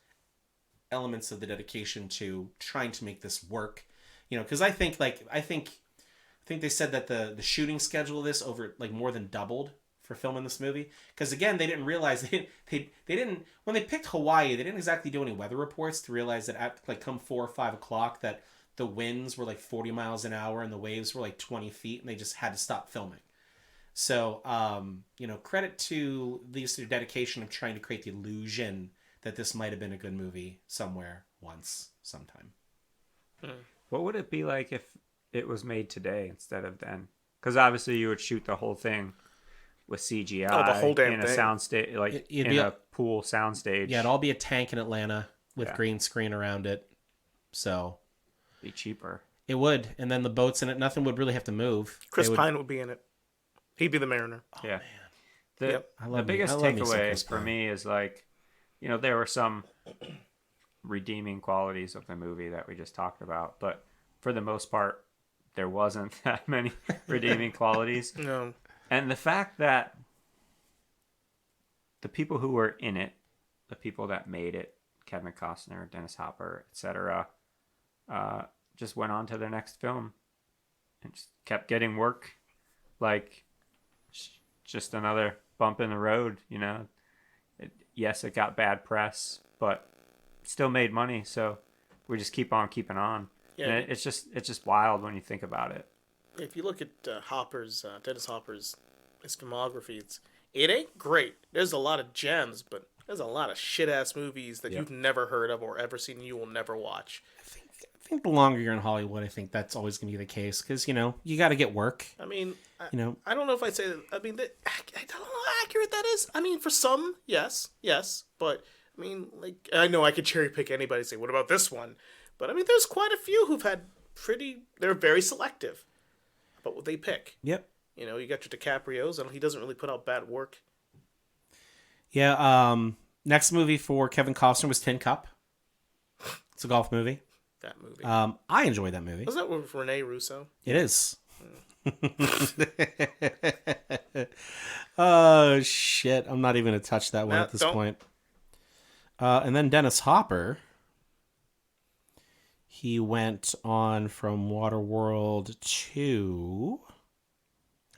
A: elements of the dedication to trying to make this work. Because I think they said that the shooting schedule of this over more than doubled for filming this movie. Because again, they didn't realize they didn't when they picked Hawaii, they didn't exactly do any weather reports to realize that at come 4 or 5 o'clock that the winds were 40 miles an hour and the waves were 20 feet, and they just had to stop filming. So credit to these dedication of trying to create the illusion that this might have been a good movie somewhere once sometime.
C: What would it be like if it was made today instead of then? Because obviously you would shoot the whole thing with CGI
B: the whole damn
C: in a
B: thing.
C: soundstage, in a pool soundstage.
A: Yeah, it'd all be a tank in Atlanta with green screen around it. So
C: be cheaper.
A: It would, and then the boats in it, nothing would really have to move.
B: Chris Pine would be in it. He'd be the mariner.
A: Oh,
C: yeah.
A: Man.
C: The biggest takeaway for me is there were some redeeming qualities of the movie that we just talked about, but for the most part, there wasn't that many redeeming qualities.
B: No.
C: And the fact that the people who were in it, the people that made it, Kevin Costner, Dennis Hopper, etc., just went on to their next film and just kept getting work. Just another bump in the road, Yes, it got bad press, but still made money, so we just keep on keeping on. Yeah. And it's just wild when you think about it.
B: If you look at Dennis Hopper's his filmography, it ain't great. There's a lot of gems, but there's a lot of shit ass movies that you've never heard of or ever seen. You will never watch.
A: I think the longer you're in Hollywood, I think that's always going to be the case because, you know, you got to get work.
B: I mean,
A: You know,
B: I don't know if I'd say that. I mean, I don't know how accurate that is. I mean, for some, yes, but I mean, like, I know I could cherry pick anybody and say, what about this one? But I mean, there's quite a few who've had they're very selective about what they pick.
A: Yep.
B: You know, you got your DiCaprio's, and he doesn't really put out bad work.
A: Yeah. Next movie for Kevin Costner was Tin Cup. It's a golf movie.
B: That movie.
A: I enjoyed that movie.
B: Wasn't that with Rene Russo?
A: It is. Oh, shit. I'm not even going to touch that one at this point. And then Dennis Hopper. He went on from Waterworld to...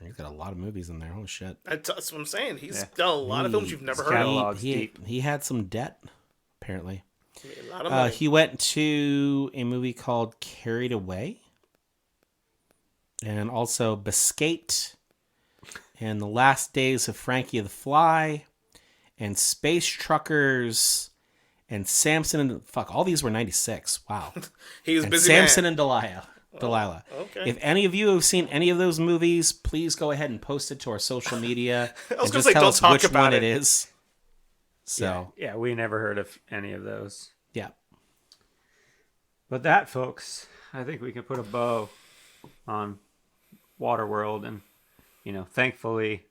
A: He's got a lot of movies in there. Holy shit.
B: That's what I'm saying. He's done a lot of films you've never heard of.
A: He had some debt, apparently.
B: A lot of money.
A: He went to a movie called Carried Away. And also Biscate. And The Last Days of Frankie the Fly. And Space Truckers. And Samson and... Fuck, all these were 96. Wow.
B: He was
A: and
B: busy
A: Samson
B: man.
A: and Delilah.
B: Okay.
A: If any of you have seen any of those movies, please go ahead and post it to our social media.
B: I was
A: and
B: going to
A: just
B: say,
A: tell
B: don't
A: us
B: talk
A: which
B: about
A: one
B: it.
A: it is. So,
C: Yeah, we never heard of any of those.
A: yeah.
C: But that, folks, I think we can put a bow on Waterworld. And, you know, thankfully,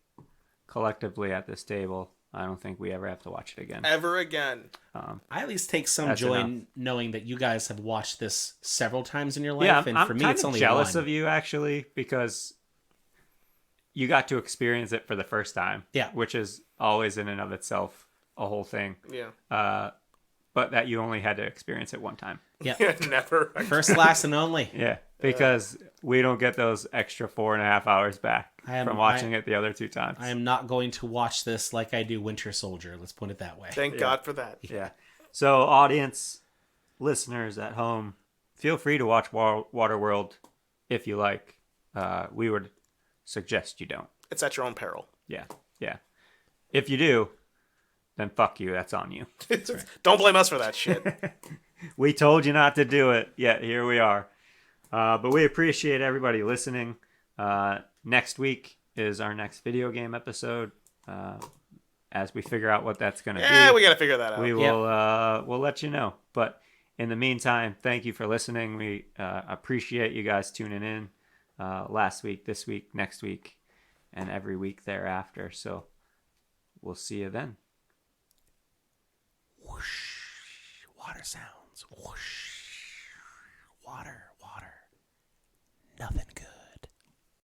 C: collectively at this table, I don't think we ever have to watch it again.
B: Ever again.
A: I at least take some
C: That's
A: joy
C: enough.
A: in knowing that you guys have watched this several times in your life.
C: Yeah,
A: and
C: I'm
A: for me,
C: kind
A: it's
C: of
A: only
C: jealous
A: one.
C: of you, actually, because you got to experience it for the first time.
A: Yeah.
C: Which is always in and of itself a whole thing.
B: Yeah.
C: But that you only had to experience it one time.
A: Yeah.
B: Never.
A: First, last, and only.
C: Yeah, because we don't get those extra 4.5 hours back from watching it the other 2 times.
A: I am not going to watch this like I do Winter Soldier. Let's put it that way.
B: Thank God for that.
C: Yeah. So, audience, listeners at home, feel free to watch Waterworld if you like. We would suggest you don't.
B: It's at your own peril.
C: Yeah. Yeah. If you do, then fuck you. That's on you.
B: Don't blame us for that shit.
C: We told you not to do it, yet here we are. But we appreciate everybody listening. Next week is our next video game episode. As we figure out what that's going to be,
B: We got to figure that out.
C: we will we'll let you know. But in the meantime, thank you for listening. We appreciate you guys tuning in last week, this week, next week, and every week thereafter. So we'll see you then.
A: Whoosh. Water sounds. Whoosh. Water. Nothing